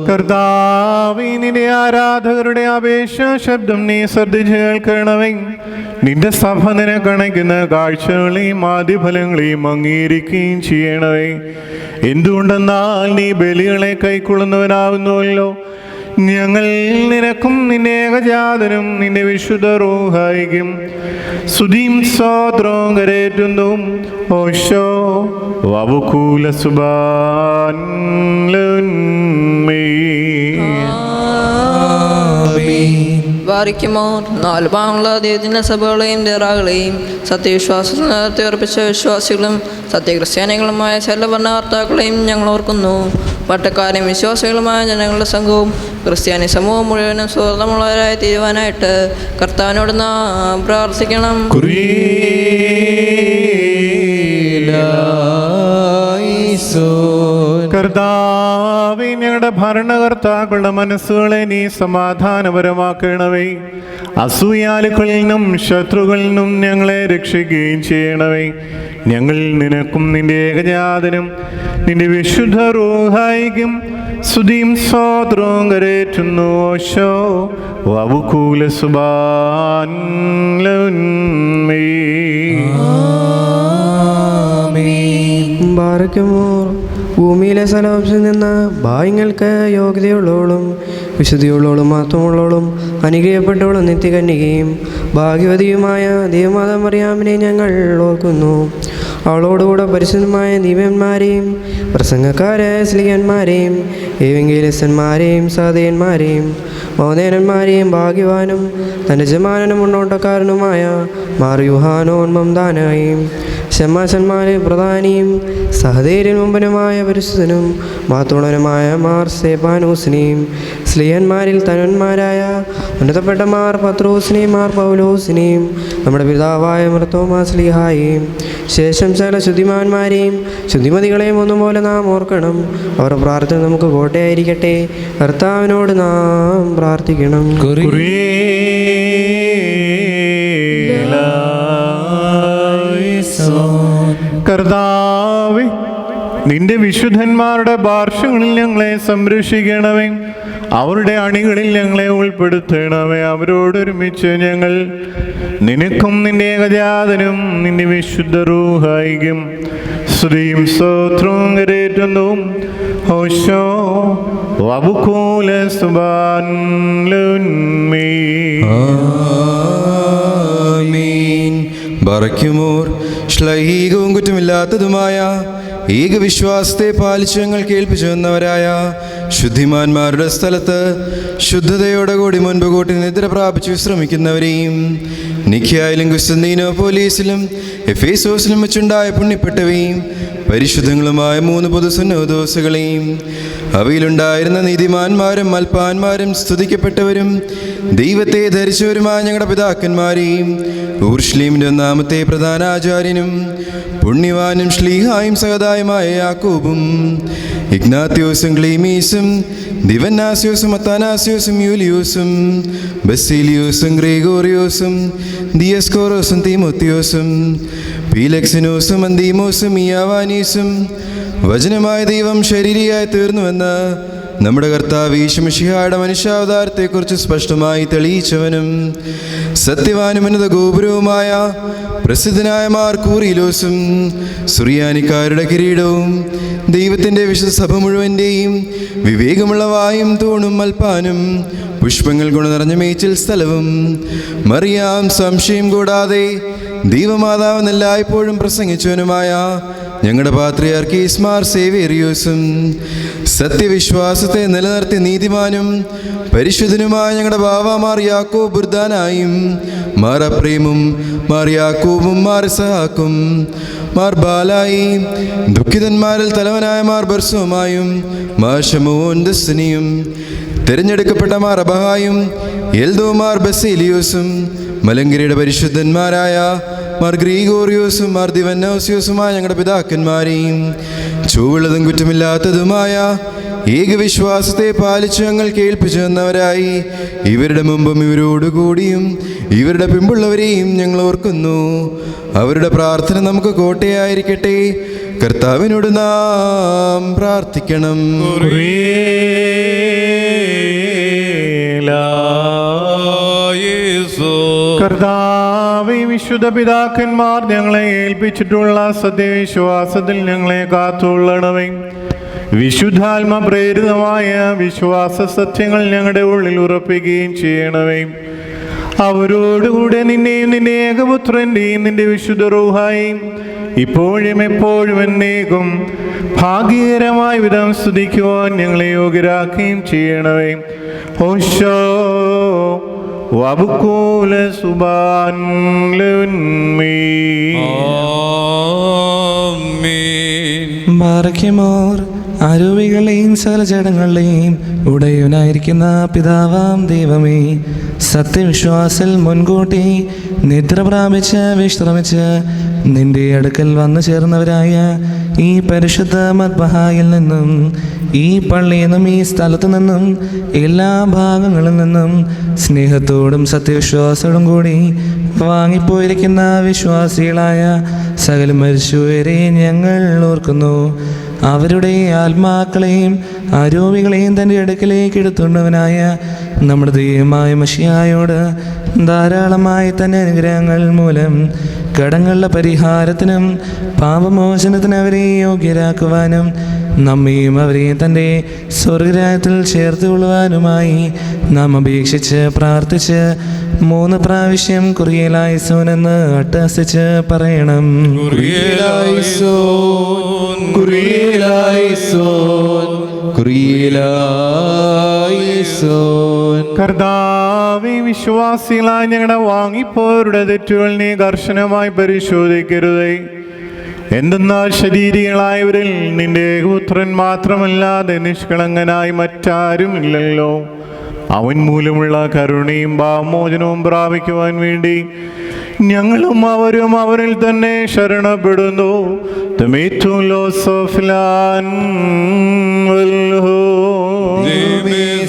കർത്താവേ, നിന്റെ ആരാധകരുടെ അപേക്ഷ ശബ്ദം നീ ശ്രദ്ധിച്ച് കേൾക്കണമേ. നിന്റെ സഭ നിനക്കണയ്ക്കുന്ന കാഴ്ചകളെയും ആദ്യഫലങ്ങളെയും അംഗീകരിക്കുകയും ചെയ്യണമേ. എന്തുകൊണ്ടെന്നാൽ നീ ബലികളെ കൈക്കൊള്ളുന്നവനാകുന്നുവല്ലോ. ഞങ്ങൾ നിനക്കും നിന്റെ ഏകജാതനും നിന്റെ വിശുദ്ധ റൂഹായിക്കും സ്തുതിയും സ്തോത്രവും കരേറ്റുന്നു. ഓശോ വബുക്കൂല സുബാൻ ലുൻമീ. വാരിക്കുമോർ, 4 ഭാഗങ്ങളുള്ള ദൈവത്തിൻ്റെ സഭകളെയും ദേറാകളെയും സത്യവിശ്വാസത്തിൽ നേരത്തെ ഉറപ്പിച്ച വിശ്വാസികളും സത്യക്രിസ്ത്യാനികളുമായ സകല ഭരണകർത്താക്കളെയും ഞങ്ങൾ ഓർക്കുന്നു. പട്ടക്കാരും വിശ്വാസികളുമായ ജനങ്ങളുടെ സംഘവും ക്രിസ്ത്യാനി സമൂഹം മുഴുവനും സുഹൃതമുള്ളവരായി തീരുവാനായിട്ട് കർത്താവിനോട് നാം പ്രാർത്ഥിക്കണം. കർത്താവേ, ഞങ്ങളുടെ ഭരണകർത്താക്കളുടെ മനസ്സുകളെ നീ സമാധാനപരമാക്കണമേ. അസൂയാലുക്കളിൽ നിന്നും ശത്രുക്കളിൽ നിന്നും ഞങ്ങളെ രക്ഷിക്കുകയും ചെയ്യണമേ. ഞങ്ങൾ നിനക്കും നിന്റെ ഏകജാതനും നിന്റെ വിശുദ്ധ റൂഹായിക്കും സ്തുതിയും സ്തോത്രവും കരേറ്റുന്നു. ഓശോ വബുക്കൂല സുബാൻ ലുൻമീ. ബാറയ്ക്കുമോർ, ഭൂമിയിലെ സലോംസിൽ നിന്ന് ഭാഗ്യങ്ങൾക്ക് യോഗ്യതയുള്ളവളും വിശുദ്ധിയുള്ളവളും മഹത്വമുള്ളവളും അനുഗ്രഹിക്കപ്പെട്ടവളും നിത്യകന്യകയും ഭാഗ്യവതിയുമായ ദേവമാതാ മറിയാമിനെ ഞങ്ങൾ ഓർക്കുന്നു. അവളോടുകൂടെ പരിശുദ്ധമായ ദിവ്യന്മാരെയും പ്രസംഗക്കാരായ സ്ലീഹന്മാരെയും ഏവെങ്കേലിസ്തന്മാരെയും സഹദേവന്മാരെയും മൗനേനന്മാരെയും ഭാഗ്യവാനും തൻ്റെ യജമാനനും മുന്നോട്ടക്കാരനുമായ മാർ യുഹാനോൻ മംദാനായും ശമാശന്മാരെ പ്രധാനിയും സഹദേരൻ മുമ്പനുമായ പരിശുദ്ധനും മാത്തോളനുമായ മാർ സ്തേഫാനോസിനെയും സ്ലീഹന്മാരിൽ തനന്മാരായ ഉന്നതപ്പെട്ട മാർ പത്രോസിനെയും മാർ പൗലോസിനെയും നമ്മുടെ പിതാവായ മർത്തോമാ സ്ലീഹായെയും ശേഷം സകല ശുദ്ധിമാന്മാരെയും ശുദ്ധിമതികളെയും ഒന്നുപോലെ നാം ഓർക്കണം. അവർ പ്രാർത്ഥന നമുക്ക് കോട്ടയായിരിക്കട്ടെ. കർത്താവിനോട് നാം പ്രാർത്ഥിക്കണം. കർത്താവേ, നിന്റെ വിശുദ്ധന്മാരുടെ പാർശ്വങ്ങളിൽ ഞങ്ങളെ സംരക്ഷിക്കണമേ. അവരുടെ അണികളിൽ ഞങ്ങളെ ഉൾപ്പെടുത്തണമേ. അവരോടൊരുമിച്ച് ഞങ്ങൾ നിനക്കും നിന്റെ ഏകജാതനും നിന്റെ വിശുദ്ധ റൂഹായിക്കും സ്തുതിയും സ്തോത്രവും കരേറ്റുന്നു. ഹോശോ വബുകൂല സുബാൻലുന്മീ. ആമീൻ. ബറയ്ക്കുമോർ ശ്ലൈഹികവും കുറ്റമില്ലാത്തതുമായ ഏകവിശ്വാസത്തെ പാലിച്ചു ഞങ്ങൾ കേൾപ്പിച്ചു വന്നവരായ ശുദ്ധിമാന്മാരുടെ സ്ഥലത്ത് ശുദ്ധതയോടെ കൂടി മുൻപ് കൂട്ടി നിദ്ര പ്രാപിച്ചു വിശ്രമിക്കുന്നവരെയും നിഖ്യായിലും കുസ്തന്തീനോപോലീസിലും എഫേസോസിലും വെച്ചുണ്ടായ പുണ്യപ്പെട്ടവയും പരിശുദ്ധങ്ങളുമായ 3 പൊതുസുന്നോദോസുകളെയും അവയിലുണ്ടായിരുന്ന നീതിമാന്മാരും അൽപ്പാന്മാരും സ്തുതിക്കപ്പെട്ടവരും ദൈവത്തെ ധരിച്ചവരുമായ ഞങ്ങളുടെ പിതാക്കന്മാരെയും ഊർഷ്ലീമിൻ്റെ 1-ാമത്തെ പ്രധാനാചാര്യനും പുണ്യവാനും ശ്ലീഹായും സഹതായുമായ യാക്കോബും ഇഗ്നാത്യോസും ക്ലീമീസും ദിവന്നാസ്യോസും അത്താനാസ്യോസും യൂലിയോസും ബസീലിയോസും ഗ്രിഗോറിയോസും ദിയസ്കോറോസും തീമോത്തിയോസും പീലക്സിനോസും അന്തീമോസും ഇയാവാനീസും വചനമായ ദൈവം ശരീരിയായി തീർന്നുവെന്ന് നമ്മുടെ കർത്താവ് ഈശോമിശിഹായുടെ മനുഷ്യാവതാരത്തെക്കുറിച്ച് സ്പഷ്ടമായി തെളിയിച്ചവനും സത്യവാനും ഉന്നത ഗോപുരവുമായ പ്രസിദ്ധനായ മാർ കൂറിലോസും സുറിയാനിക്കാരുടെ കിരീടവും ദൈവത്തിൻ്റെ വിശുദ്ധ സഭ മുഴുവൻ്റെയും വിവേകമുള്ള വായും തൂണും മൽപ്പാനും പുഷ്പങ്ങൾ കൊണ്ട് നിറഞ്ഞ മേച്ചിൽ സ്ഥലവും മറിയാം സംശയം കൂടാതെ ദൈവമാതാവെന്ന് എല്ലായ്പ്പോഴും പ്രസംഗിച്ചവനുമായ ഞങ്ങളുടെ പാത്രിയാർക്കീസ് മാർ സേവേറിയോസും സത്യവിശ്വാസത്തെ നിലനിർത്തി നീതിമാനും പരിശുദ്ധനുമായ ഞങ്ങളുടെ ബാവാമാർ യാക്കോബ് ബുർദാനായും മാർ അപ്രേമും മാർ യാക്കോബും മാർ ഇസഹാക്കും മാർ ബാലായി ദുഃഖിതന്മാരിൽ തലവനായ മാർ ബർസോമായും മാർ ശമോൻ ദസ്സനിയും തിരഞ്ഞെടുക്കപ്പെട്ട മാർ അബഹായും എൽദോമാർ ബസേലിയോസും മലങ്കരിയുടെ പരിശുദ്ധന്മാരായ മാർ ഗ്രീഗോറിയോസും മാർ ദിവന്നോസിയോസുമായ ഞങ്ങളുടെ പിതാക്കന്മാരെയും ചുവള്ളതും കുറ്റമില്ലാത്തതുമായ ഏകവിശ്വാസത്തെ പാലിച്ച് ഞങ്ങൾ കേൾപ്പിച്ചു വന്നവരായി ഇവരുടെ മുമ്പും ഇവരോടുകൂടിയും ഇവരുടെ പിമ്പുള്ളവരെയും ഞങ്ങൾ ഓർക്കുന്നു. അവരുടെ പ്രാർത്ഥന നമുക്ക് കോട്ടയായിരിക്കട്ടെ. കർത്താവിനോട് നാം പ്രാർത്ഥിക്കണം. കർത്താവേ, വിശുദ്ധ പിതാക്കന്മാർ ഞങ്ങളെ ഏൽപ്പിച്ചിട്ടുള്ള സത്യവിശ്വാസത്തിൽ ഞങ്ങളെ കാത്തുകൊള്ളണമേ. വിശുദ്ധാത്മ പ്രേരിതമായ വിശ്വാസ സത്യങ്ങൾ ഞങ്ങളുടെ ഉള്ളിൽ ഉറപ്പിക്കുകയും ചെയ്യണമേ. അവരോടുകൂടെ നിന്നെയും നിന്റെ ഏകപുത്രൻ്റെയും നിന്റെ വിശുദ്ധ റൂഹായും ഇപ്പോഴും എപ്പോഴും എന്നേക്കും ഭാഗ്യകരമായ വിധം സ്തുതിക്കുവാൻ ഞങ്ങളെ യോഗ്യരാക്കുകയും ചെയ്യണമേ. ഓശോ വബുകൂല സുബാൻലുന്മീ. ബാറയ്ക്കുമോർ അരുവികളെയും സകല ജഡങ്ങളെയും ഉടയവനായിരിക്കുന്ന പിതാവാം ദൈവമേ, സത്യവിശ്വാസിൽ മുൻകൂട്ടി നിദ്ര പ്രാപിച്ച് വിശ്രമിച്ച് നിന്റെ അടുക്കൽ വന്നു ചേർന്നവരായ ഈ പരിശുദ്ധ മദ്ബഹായിൽ നിന്നും ഈ പള്ളിയിൽ നിന്നും ഈ സ്ഥലത്തു നിന്നും എല്ലാ ഭാഗങ്ങളിൽ നിന്നും സ്നേഹത്തോടും സത്യവിശ്വാസത്തോടും കൂടി വാങ്ങിപ്പോയിരിക്കുന്ന വിശ്വാസികളായ സകല മരിച്ചുവരെ ഞങ്ങൾ ഓർക്കുന്നു. അവരുടെ ആത്മാക്കളെയും ആരോപികളെയും തൻ്റെ അടുക്കലേക്ക് എടുത്തുകൊണ്ടവനായ നമ്മുടെ ദൈവമായ മശിഹായോട് ധാരാളമായി തന്നെ അനുഗ്രഹങ്ങൾ മൂലം കടങ്ങളുടെ പരിഹാരത്തിനും പാപമോചനത്തിന് അവരെ യോഗ്യരാക്കുവാനും നമ്മയും അവരെയും തൻ്റെ സ്വർഗരാജ്യത്തിൽ ചേർത്ത് കൊള്ളുവാനുമായി നാം അപേക്ഷിച്ച് പ്രാർത്ഥിച്ച് 3 പ്രാവശ്യം കുറിയലായിസോൻ എന്ന് അട്ടഹസിച്ച് പറയണം. കുറിയലായിസോൻ, കുറിയലായിസോൻ, കുറിയലായിസോൻ. കർത്താവേ, വിശ്വാസികളായ ഞങ്ങളുടെ വാങ്ങിപ്പോരുടെ തെറ്റുകൾ നീ കർശനമായി പരിശോധിക്കരുതേ. എന്തെന്നാൽ ശരീരികളായവരിൽ നിന്റെ ഏകപുത്രൻ മാത്രമല്ലാതെ നിഷ്കളങ്കനായി മറ്റാരുമില്ലല്ലോ. അവൻ മൂലമുള്ള കരുണയും ഭാവമോചനവും പ്രാപിക്കുവാൻ വേണ്ടി ഞങ്ങളും അവരും അവരിൽ തന്നെ ശരണപ്പെടുന്നു.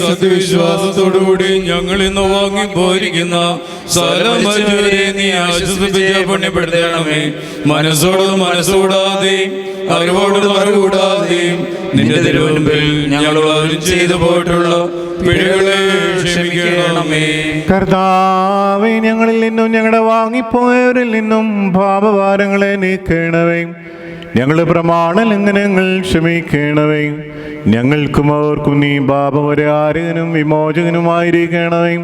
സത്യവിശ്വാസത്തോടുകൂടി ഞങ്ങൾ ഇന്ന് വാങ്ങിപ്പോയിരിക്കുന്ന സകലമരിച്ചവരെ നീ ആശ്വസിപ്പിച്ച് പുണ്യപ്പെടുത്തണമേ. മനസ്സോടാതെയും അറിവോടും അറിവുകൂടാതെയും നിന്റെ തിരുമുൻപിൽ ഞങ്ങളോട് ചെയ്തു പോയിട്ടുള്ള പിഴകളെ ക്ഷമിക്കണമേ. കർത്താവേ, ഞങ്ങളിൽ നിന്നും ഞങ്ങളുടെ വാങ്ങിപ്പോയവരിൽ നിന്നും പാപഭാരങ്ങളെ നീക്കണമേ. ഞങ്ങളുടെ പ്രമാണ ലംഘനങ്ങൾ ക്ഷമിക്കണമേ. ഞങ്ങൾക്കും അവർക്കും നീ പാപപരിഹാരകനും വിമോചകനുമായിരിക്കണമേ.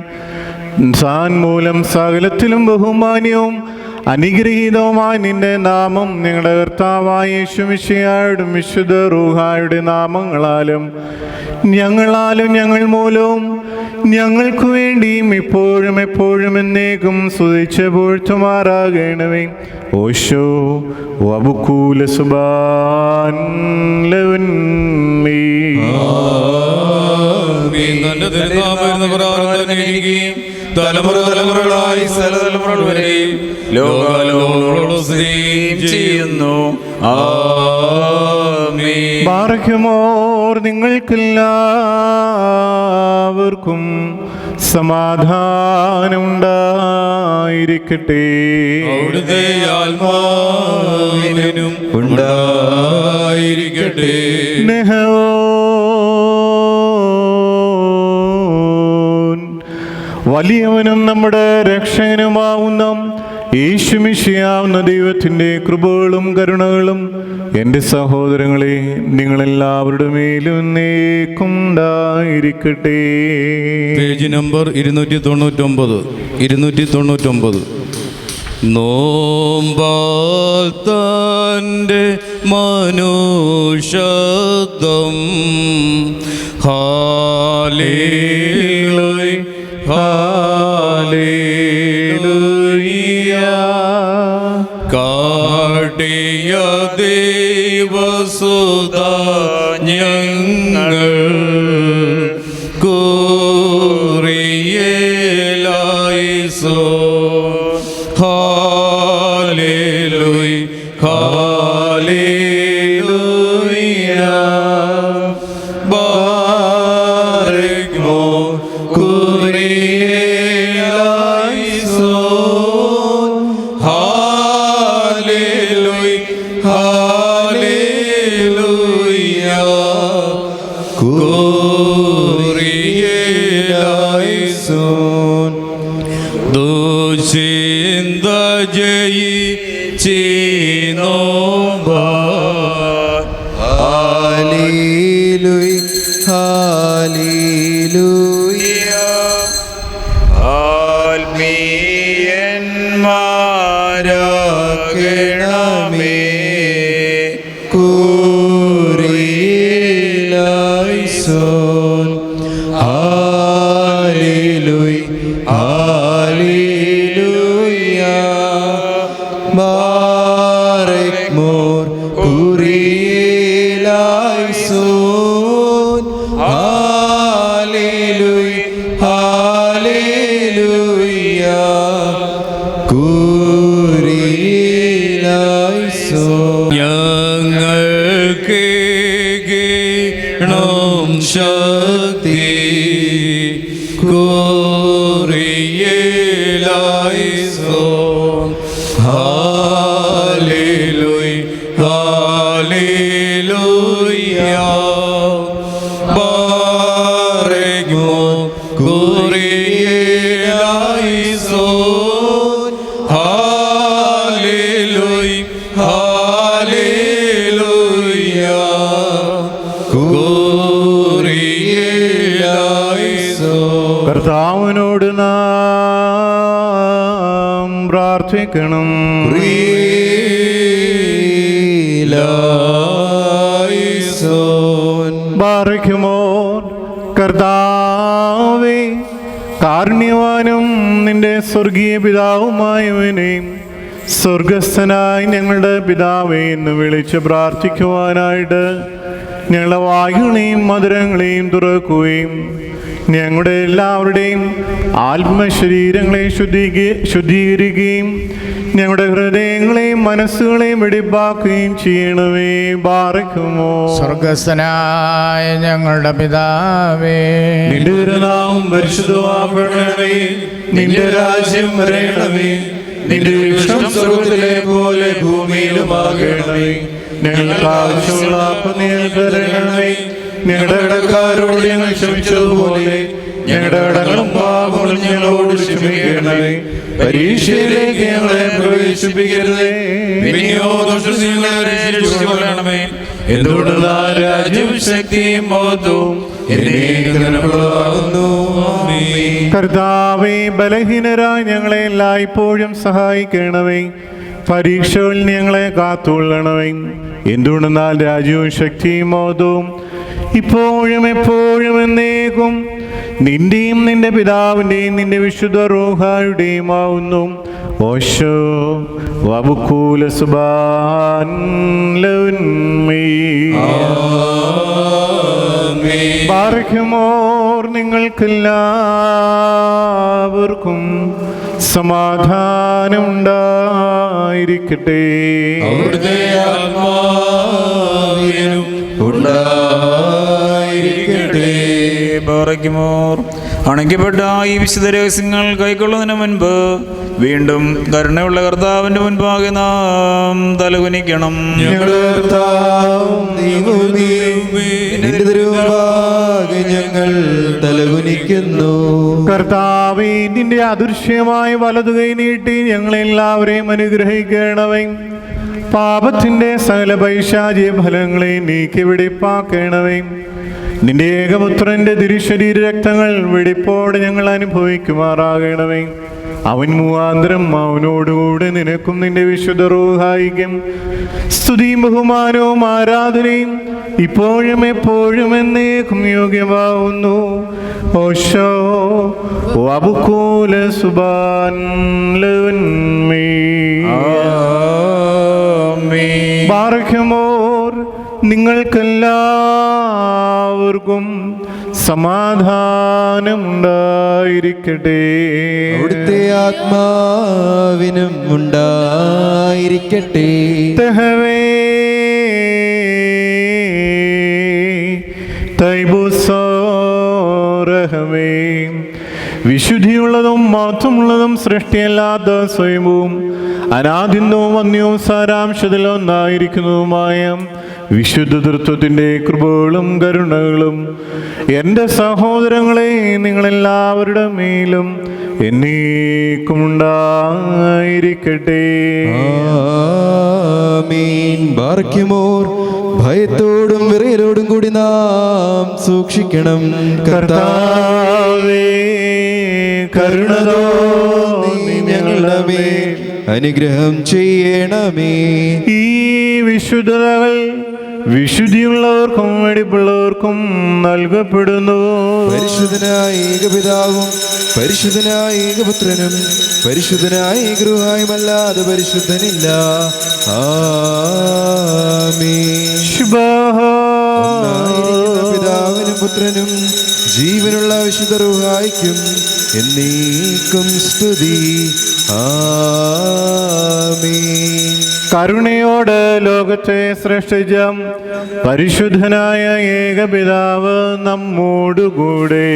സാൻ മൂലം സകലത്തിലും ബഹുമാന്യവും അനുഗ്രഹീതവുമായ നിന്റെ നാമം ഞങ്ങളുടെ കർത്താവായ യേശു മിശിഹായുടെയും വിശുദ്ധ റൂഹായുടെ നാമങ്ങളാലും ഞങ്ങൾ മൂലവും ഞങ്ങൾക്ക് വേണ്ടിയും ഇപ്പോഴും എപ്പോഴും എന്നേക്കും സ്തുതിച്ച് പുകഴ്ത്തുമാറാകണമേ. ഓശോ വബുക്കൂല സുബാൻ ലവൻമീ. തലമുറകളായി സ്ഥലതലമുറകൾ വരെയും ലോകാലോകങ്ങളോട് ചെയ്യുന്നു. ആമേൻ. ബാറക്കുമോർ നിങ്ങൾക്കെല്ലാവർക്കും സമാധാനം ഉണ്ടായിരിക്കട്ടെ. അവിടുത്തെ ആത്മാവിനും ഉണ്ടായിരിക്കട്ടെ. വലിയവനും നമ്മുടെ രക്ഷകനുമാവുന്ന യേശുമിശിയാവുന്ന ദൈവത്തിൻ്റെ കൃപകളും കരുണകളും എൻ്റെ സഹോദരങ്ങളെ നിങ്ങളെല്ലാവരുടെ മേലും എന്നേക്കും ഉണ്ടായിരിക്കട്ടെ. Page number 299. നോമ്പാൽ തൻ്റെ മനുഷ്യത്വം ഹാലേലൂയ ഹാലേലൂയ കാട്ടിയ ദൈവസുത ഞങ്ങൾ കൂറിയേലായിസോ ഹാലേലൂയ ഹാലേലൂയ ബാരക്മോ കൂറിയേലായിസോ ഹാലേലൂയ ഹാലേലൂയ കൂറിയേലായിസോ ദുശ്ചിന്ത ജയിച്ചിനോബ ഹല്ലേലൂയ ഹല്ലേലൂയ. ആത്മീയന്മാരാകണമേ കൂറിയേലായിസോൻ. ഹല്ലേലൂയ ഹല്ലേലൂയ. ബാരക്മോർ കൂറിയേലായിസോൻ. ഹല്ലേലൂയ ഹല്ലേലൂയ. കൂറിയേലായിസോൻ. ഞങ്ങൾക്ക് ഗണം ശക്തി കൂറിയേലായിസോൻ. ഹാലേലൂയ ഹാലേലൂയ. ബാരക്മോ കൂറിയേലായിസോൻ. ഹാലേലൂയ ഹാലേലൂയ. കൂറിയേലായിസോൻ. കർത്താവിനോട് നാം പ്രാർത്ഥിക്കണം. കൂറിയേലായിസോൻ. ബാറക്കുമോർ കർത്താവേ, കാരുണ്യവാനും നിന്റെ സ്വർഗീയ പിതാവുമായവനെ, സ്വർഗസ്ഥനായി ഞങ്ങളുടെ പിതാവേ എന്ന് വിളിച്ച് പ്രാർത്ഥിക്കുവാനായിട്ട് ഞങ്ങളുടെ വായുകളെയും മധുരങ്ങളെയും തുറക്കുകയും ഞങ്ങളുടെ എല്ലാവരുടെയും ആത്മശരീരങ്ങളെ ശുദ്ധീകരിക്കുകയും ഞങ്ങളുടെ ഹൃദയങ്ങളെയും മനസ്സുകളെയും വെടിപ്പാക്കുകയും ചെയ്യണമേ. ബാറക്കുമോ സ്വർഗസ്ഥനായ ഞങ്ങളുടെ പിതാവേ, നിന്റെ തിരുനാമം പരിശുദ്ധമാക്കണമേ. നിന്റെ രാജ്യം വരണമേ. നിന്റെ ഇഷ്ടം സ്വർഗ്ഗത്തിലെ പോലെ ഭൂമിയിലുമാകണമേ. ഞങ്ങൾക്ക് ആവശ്യമുള്ള അപ്പം നീ തരണമേ. ഞങ്ങളുടെ കടക്കാരോട് ഞങ്ങൾ ക്ഷമിച്ചതുപോലെ ഞങ്ങളുടെ കടങ്ങളും പാപങ്ങളും ഞങ്ങളോട് ക്ഷമിക്കണമേ. പരീക്ഷയിലേക്ക് ഞങ്ങളെ പ്രവേശിപ്പിക്കരുതേ. പിന്നെയോ ദോഷത്തിൽ ഞങ്ങളെ രക്ഷിച്ചുകൊള്ളണമേ. എന്തുകൊണ്ടെന്നാൽ രാജ്യവും ശക്തിയും മഹത്വവും എന്നേക്കുമുള്ളതാകുന്നു. ആമേൻ. കർത്താവേ, ബലഹീനരായ ഞങ്ങളെ എല്ലായ്പ്പോഴും സഹായിക്കണമേ. പരീക്ഷകളിൽ ഞങ്ങളെ കാത്തുകൊള്ളണമേ. എന്തുകൊണ്ടെന്നാൽ രാജ്യവും ശക്തിയും മഹത്വവും ഇപ്പോഴും എപ്പോഴും എന്നേക്കും നിന്റെയും നിന്റെ പിതാവിൻ്റെയും നിന്റെ വിശുദ്ധ റൂഹായുടെയും ആവുന്നു. ഓശോ വബുക്കൂല സുബാൻ ബാറയ്ക്കുമോർ. നിങ്ങൾക്കെല്ലാവർക്കും സമാധാനം ഉണ്ടായിരിക്കട്ടെ. അവിടുത്തെ ആത്മാവിനും ഉണ്ടായിരിക്കട്ടെ. ബാറയ്ക്കുമോർ. അണയ്ക്കപ്പെട്ട ഈ വിശുദ്ധ രഹസ്യങ്ങൾ കൈക്കൊള്ളുന്നതിന് മുൻപ് വീണ്ടും കരുണയുള്ള കർത്താവിൻ്റെ മുൻപാകെ നാം തലകുനിക്കണം. ഞങ്ങളുടെ കർത്താവും ദൈവമേ, നിന്റെ തിരുമുമ്പാകെ ഞങ്ങൾ തലകുനിക്കുന്നു. കർത്താവേ, നിന്റെ അദൃശ്യമായ വലതുകൈ നീട്ടി ഞങ്ങളെല്ലാവരെയും അനുഗ്രഹിക്കണമേ. പാപത്തിന്റെ സകല പൈശാചിക ഫലങ്ങളെ നീക്കി വെടിപ്പാക്കണമേ. നിന്റെ ഏകപുത്രന്റെ തിരുശരീര രക്തങ്ങൾ വെടിപ്പോടെ ഞങ്ങൾ അനുഭവിക്കുമാറാകണമേ. അവൻ മുഖാന്തരം അവനോടുകൂടെ നിനക്കും നിന്റെ വിശുദ്ധ റൂഹായിക്കും സ്തുതിയും ബഹുമാനവും ആരാധനയും ഇപ്പോഴും എപ്പോഴും എന്നേക്കും യോഗ്യമാവുന്നു. ഓശോ വബുക്കൂല സുബാൻ ബാറയ്ക്കുമോർ. നിങ്ങൾക്കെല്ലാവർക്കും സമാധാനം ഉണ്ടായിരിക്കട്ടെ. അവിടുത്തെ ആത്മാവിനും ഉണ്ടായിരിക്കട്ടെ. തെഹവേ തൈബുസോറഹമേ. വിശുദ്ധിയുള്ളതും മാത്രമുള്ളതും സൃഷ്ടിയല്ലാത്ത സ്വയവും അനാദിന്യവും വന്യവും സാരാംശത്തിലൊന്നായിരിക്കുന്നതുമായ വിശുദ്ധ തൃത്വത്തിൻ്റെ കൃപകളും കരുണകളും എൻ്റെ സഹോദരങ്ങളെ നിങ്ങളെല്ലാവരുടെ മേലും എന്നേക്കും ഉണ്ടായിരിക്കട്ടെ. ആമീൻ. ബാറയ്ക്കുമോർ. ഭയത്തോടും വിറയലോടും കൂടി നാം സൂക്ഷിക്കണം. കർത്താവേ, കരുണ തോന്നി ഞങ്ങളുടെ മേൽ അനുഗ്രഹം ചെയ്യണമേ. ഈ വിശുദ്ധതകൾ വിശുദ്ധിയുള്ളവർക്കും വെടിപ്പുള്ളവർക്കും നൽകപ്പെടുന്നു. പരിശുദ്ധനായ ഏകപിതാവും പരിശുദ്ധനായ ഏകപുത്രനും പരിശുദ്ധനായ ഏകഗൃഹായുമല്ലാതെ പരിശുദ്ധനില്ല. ആമീൻ. ഒന്നായിരിക്കുന്ന പിതാവിനും പുത്രനും ജീവനുള്ള വിശുദ്ധ റൂഹായിക്കും എന്നേക്കും സ്തുതി. ആമീൻ. കരുണയോട് ലോകത്തെ സൃഷ്ടിച്ച പരിശുദ്ധനായ ഏകപിതാവ് നമ്മോടുകൂടെ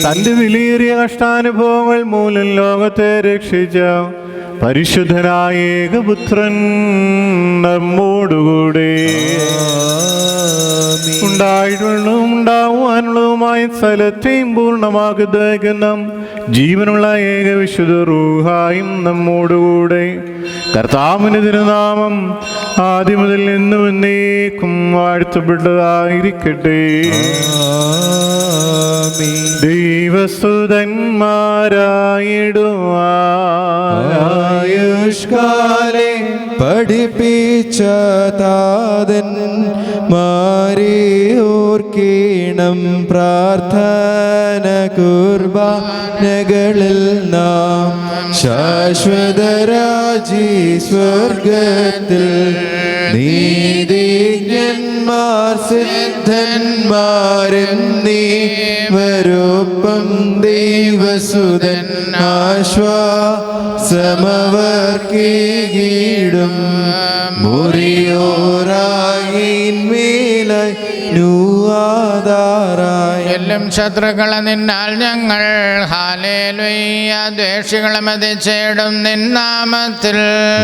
തന്റെ വിലയേറിയ കഷ്ടാനുഭവങ്ങൾ മൂലം ലോകത്തെ രക്ഷിച്ച പരിശുദ്ധനായ ഏകപുത്രൻ നമ്മോടുകൂടെ ഉണ്ടായിട്ടുള്ളതും ഉണ്ടാവാനുള്ളതുമായ സ്ഥലത്തെയും പൂർണ്ണമാക്കി ദഹിക്കുന്ന ജീവനുള്ള ഏക വിശുദ്ധ റൂഹായും നമ്മോടുകൂടെ. കർത്താവിന്റെ തിരുനാമം ആദ്യം മുതൽ എന്നും എന്നേക്കും വാഴ്ത്തപ്പെട്ടതായിരിക്കട്ടെ. ദൈവസുതന്മാരായിടുവായുഷ്കാലെ പഠിപ്പിച്ച താതൻ മാരെ ഓർക്കേണം. പ്രാർത്ഥന കുർബാനകളിൽ നാം ശാശ്വതരാജി സ്വർഗത്തിൽ നീതിജ്ഞന്മാർ സിദ്ധന്മാരെന്നീവരൊപ്പം ദൈവസുതൻ ആശ്വാസമവർക്കീടും മുറിയോറായിന്മേലായി നൂവാതാറായി വെല്ലും ശത്രുക്കളെ നിന്നാൽ ഞങ്ങൾ ഹാലേലുയ്യ ദ്വേഷികളെ മതിച്ചേടും നിന്നാമത്തിൽ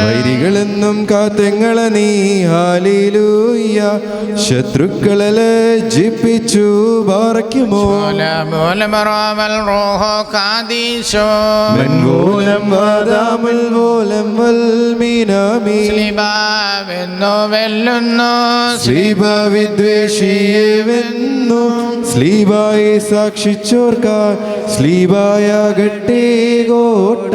വൈരികളെന്നും കാത്തെങ്ങളെ നീ ഹാലേലൂയ ശത്രുക്കളെ ലജ്ജിപ്പിച്ചു ബാറയ്ക്കുമോ മൂലമറോവൽ റോഹോ കാദീശോ മെൻവോലം വാദാമുൽ വോലം വൽമീനാമി ശ്ലീബാവെന്നു വെല്ലുന്നു ശ്ലീബ വിദ്വേഷിയെ വെന്നു ശ്ലീബായെ സാക്ഷിച്ചോർക്കാർ ശ്ലീബായാകട്ടെ കോട്ട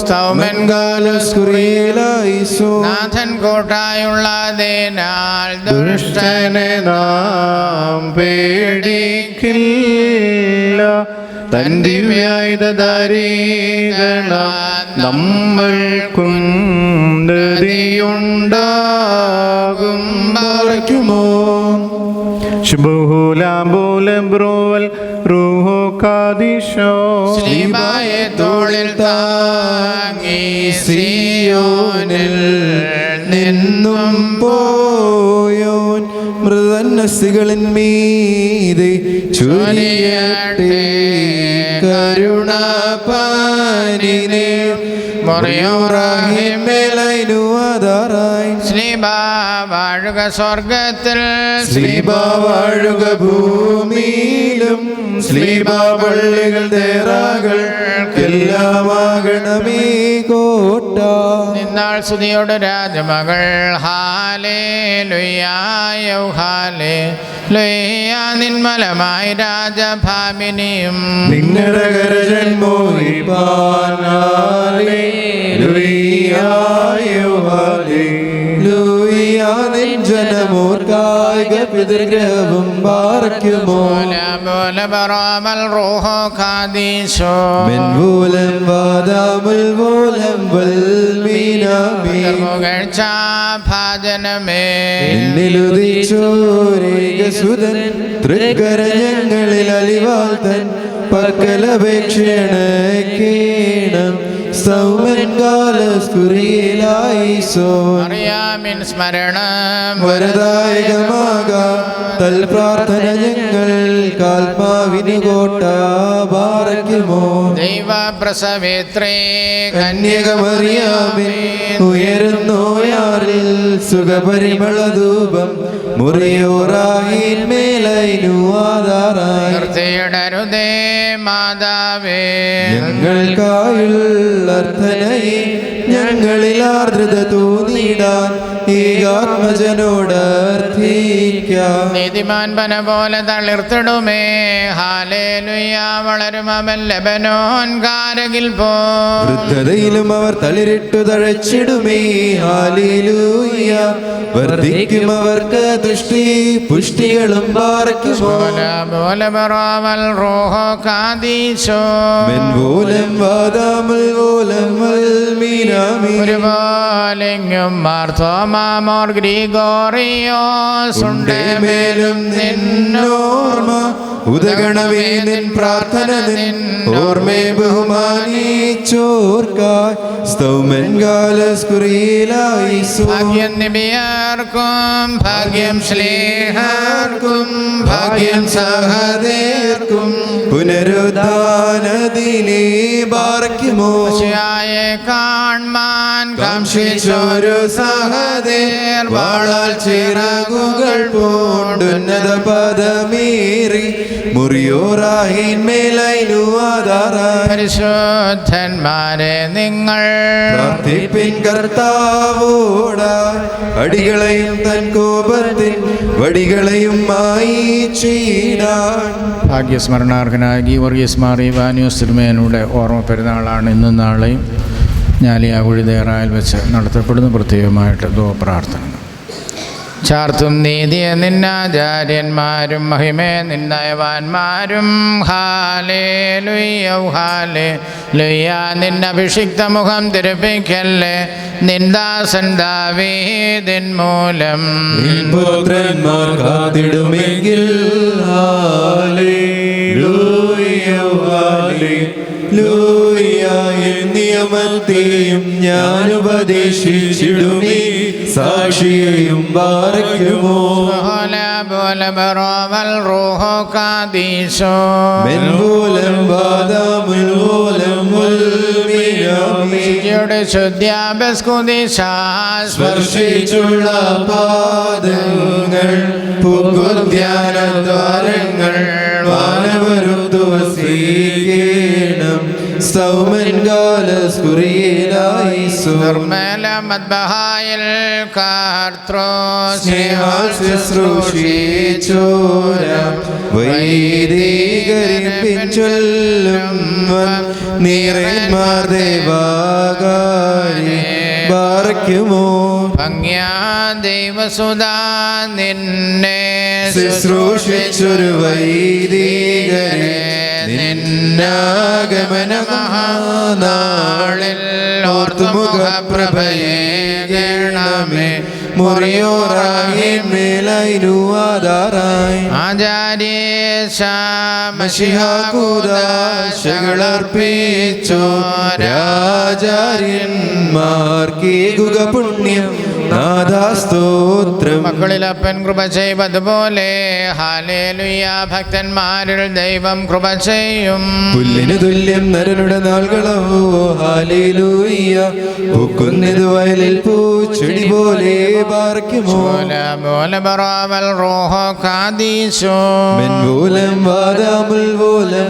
സ്തൗമൻ കാലസ്കുറിയേലായിസോ നാഥൻ കോട്ടായുള്ളതിനാൽ ദുഷ്ടനെ നാം പേടിക്കില്ല തൻ ദിവ്യായുധധാരീകണ നമ്മൾക്കുണ്ടതിയുണ്ടാകും ബാറയ്ക്കുമോ ശുഭൂലാംബൂലം ബ്രോവൽ റൂഹോ കാദിശോ ശ്ലീബായെ തോളിൽ താങ്ങി സിയോനിൽ നിന്നും പോയോൻ മൃതന്നസികളിൻ മീതെ ചൊരിയട്ടെ കരുണാപാനിനെ മറിയോറാഹിമേലൈനു ആധാറായി ശ്ലീബാ വാഴുക സ്വർഗത്തിൽ ശ്ലീബ വാഴുക ഭൂമിയിലും ശ്ലീബ പള്ളികൾ തേറാകൾ എല്ലാമാകണമേ കോട്ട നിന്നാൾ സ്തുതിയോട് രാജമകൾ ഹാലേ ലുയ്യായോ ഹാലേ ലുയ്യ നിന്മലമായി രാജഭാമിനിയും നിങ്ങളുടെ കരജന്മോഹിപ്പാനാലേ ലുയ്യായോ ഹാലേ ലുയ്യ നിൻ ജനമോർക്കായിക പിതൃഗ്രഹവും ബാറയ്ക്കുമോ ബറോമൽ റൂഹോ ഖാദീശോ മെൻവൂലം വാദാമുൽ വോലം വൽമീനാമി പുകഴ്ച ഭാജനമേ നിന്നിലുദിച്ചോരേകസുതൻ തൃക്കര ഞങ്ങളിൽ അലിവാൾ തൻ പക്കലപേക്ഷണക്കേണം സൗമൻ കാലസ്കുറിയിലായിസോ അറിയാമിൻ സ്മരണം വരദായകമാകാം തൽ പ്രാർത്ഥന ഞങ്ങൾ കാൽമാവിനു കോട്ട ബാറയ്ക്കുമോ ദൈവപ്രസവേത്രേ കന്യകമറിയാമേ ഉയരുന്നോയാറിൽ സുഖപരിമളധൂപം മുറിയോറായിൻ മേലൈനു ആധാറായി നിർത്തിയിടരുതേ മാതാവേ ഞങ്ങൾക്കായുള്ള അർത്ഥനയെ ഞങ്ങളിൽ ആർദ്രത തോന്നിയിടാൻ ഏകാത്മജനോട് അർത്ഥിക്കാം നീതിമാൻ പന പോലെ തളിർത്തിടുമേ ഹാലേലുയ്യ വളരും അവൻ ലെബനോൻ കാരകിൽ പോ വൃദ്ധതയിലും അവർ തളിരിട്ടു തഴച്ചിടുമേ ഹാലേലൂയ വർദ്ധിക്കും അവർക്ക് തുഷ്ടി പുഷ്ടികളും പാറയ്ക്കുമോ ബറോവൽ റൂഹോ ഖാദീശോ മെൻവോലം വാദാമുൽ വോലം വൽമീനാമി ഒരുപോലെങ്ങും മാർത്തോമാമോർ ഗ്രിഗോറിയോസ് മേലും നിന്നോർമ്മ ഉദഗണമേ നിൻ പ്രാർത്ഥന നിൻ ഓർമ്മേ ബഹുമാനിച്ചോർക്കായി സ്തൗമൻ കാലസ്കുറിയിലായിസോ ഭാഗ്യം നിബിയാർക്കും ഭാഗ്യം ശ്ലീഹാർക്കും ഭാഗ്യം സഹദേർക്കും പുനരുദ്ധാനദിനെ ബാറയ്ക്കുമോ ശിയായെ കാൺമാൻ കാംക്ഷിച്ചോരു സഹദേർ വാളാൽ ചിറകുകൾ പൂണ്ടുന്നത പദമേറി മുറിയോറാഹിൻ മേലൈനു ആധാറായി പരിശുദ്ധന്മാരെ നിങ്ങൾ പ്രാർത്ഥിപ്പിൻ കർത്താവോടായി അടികളെയും തൻ കോപത്തിൻ വടികളെയും മായിച്ചിടാൻ. ഭാഗ്യസ്മരണാർഹനായ ഗീവർഗീസ് മാർ ഇവാനിയോസ് തിരുമേനയുടെ ഓർമ്മ പെരുന്നാളാണ് ഇന്നും നാളെയും ഞാലിയാകുഴി ദേറായിൽ വെച്ച് നടത്തപ്പെടുന്ന പ്രത്യേകമായിട്ട് പ്രാർത്ഥന. ചാർത്തും നീതിയെ നിന്നാചാര്യന്മാരും മഹിമേ നിന്നയവാന്മാരും ഹാലേ ലുയ്യ ഹാലേ ലുയ്യ നിന്നഭിഷിക്ത മുഖം തിരുപ്പിക്കല്ലേ നിന്ദാസൻ ദാവീദിൻ മൂലം പുത്രന്മാർ കാത്തിടുമെങ്കിൽ ഹല്ലേലൂയ ഹല്ലേലൂയ നിയമത്തെയും ഞാൻ ഉപദേശിച്ചിടുമേ സാക്ഷിയെയും ബാറയ്ക്കുമോ ബോലബറോവൽ റൂഹോ കാദീശോ മെൻമൂലം വാദാമുൽ മൂലം യുടെ സ്പർശിച്ചുള്ള പാദങ്ങൾ പുകുദ്യാനദ്വാരങ്ങൾ വാനവരുത്തു വസീകേണം സൗമൻ കാലസ്കുറിയിലായി നിർമ്മല മദ്ബഹായിൽ കാർത്രോ ശുശ്രൂഷിച്ചോര വൈദികരിപ്പിച്ചൊല്ലും നീറന്മാർ ദേവാകാരി ബാറയ്ക്കുമോ ഭംഗ്യാ ദൈവസുധാ നിന്നെ ശുശ്രൂഷിച്ചൊരു വൈദികരെ നിന്നാഗമന മഹാനാളിൽ ഓർത്തുമുഖപ്രഭയെ ഗണമേ മുറിയോറായി മേലൈനുവാദാറായി ആചാര്യശാമശിഹാകൂദാശകളർപ്പിച്ചോ രാജാര്യന്മാർക്കേകുക പുണ്യം നാദാസ്തോത്രം. മക്കളിലപ്പൻ കൃപ ചെയ്വതുപോലെ ഹാലേലുയ ഭക്തന്മാരിൽ ദൈവം കൃപ ചെയ്യും. പുല്ലിന് തുല്യം നരനുടെ നാളുകളോ ഹാലേലൂയ. പൂക്കുന്നത് വയലിൽ പൂച്ചെടി പോലെ പാർക്കുമോ. മെൻമൂലം വാദാമുൽ മൂലം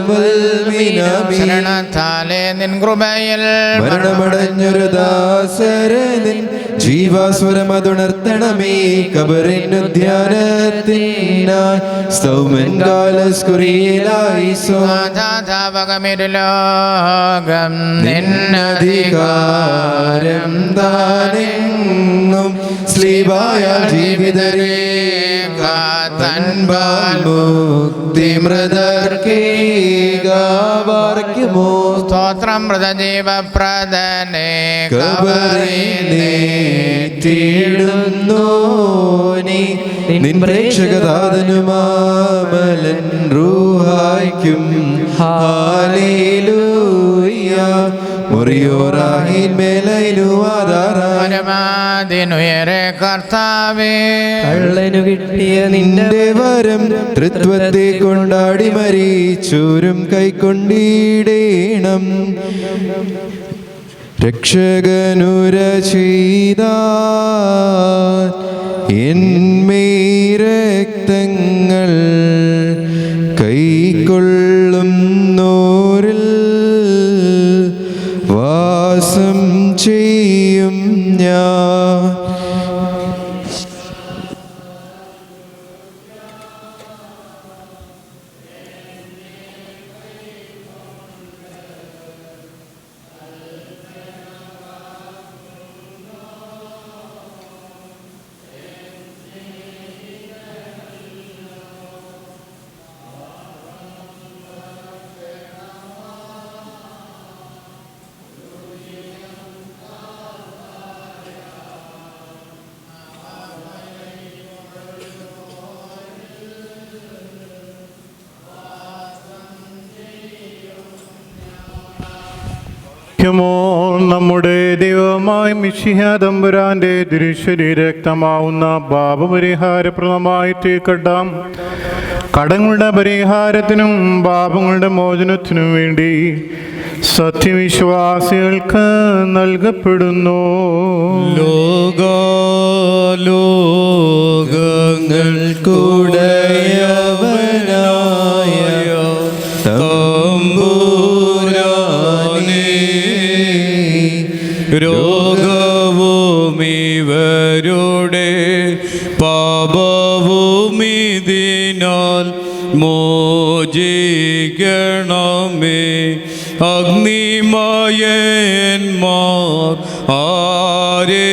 ശരണത്താലേ നിൻ കൃപയിൽ മരണമടഞ്ഞൊരു ദാസരനിൻ ജീവാസ്വരമതുണർത്തണമേ. കബറിനു ധ്യാനത്തിനായി സ്തൗമൻ കാലസ്കുറിയിലായി സ്വഗമിരുലോകം നിന്നധികാരം താനെങ്ങും സ്ലീബായ ജീവിതരേ തൻപാൽ മുക്തിമൃതർക്കേകാവാർക്കുമോ. സ്തോത്രം മൃതജീവപ്രദനെ കബറിനേറ്റിടുന്നു നീ നിൻ പ്രേക്ഷകദാതനുമാമലൻ റൂഹായ്ക്കും ഹാലേലൂയ. മുറിയോറാഹിൻ മേലൈനുവാദാറാനുയരെ കർത്താവേ കള്ളനു കിട്ടിയ നിന്റെ നിന്റെ വരം തൃത്വത്തെ കൊണ്ടാടി മരിച്ചോരും കൈക്കൊണ്ടിടേണം. രക്ഷകനുര ചെയ്ത എന്മേ രക്തങ്ങൾ കൈക്കൊള്ളുന്നോരിൽ വാസം ചെയ്യും ഞാൻ. നമ്മുടെ ദൈവമായ മിശിഹ തമ്പുരാന്റെ തിരുശരീരക്തമാവുന്ന പാപപരിഹാരപ്രദമായി തീർക്കട്ടാം. കടങ്ങളുടെ പരിഹാരത്തിനും പാപങ്ങളുടെ മോചനത്തിനും വേണ്ടി സത്യവിശ്വാസികൾക്ക് നൽകപ്പെടുന്നു. ലോകങ്ങൾക്കുടയവനായ രോഗവുമിവരുടെ പാപവുമിതിനാൽ മോചിക്കണമേ. അഗ്നിമയന്മാർ ആരെ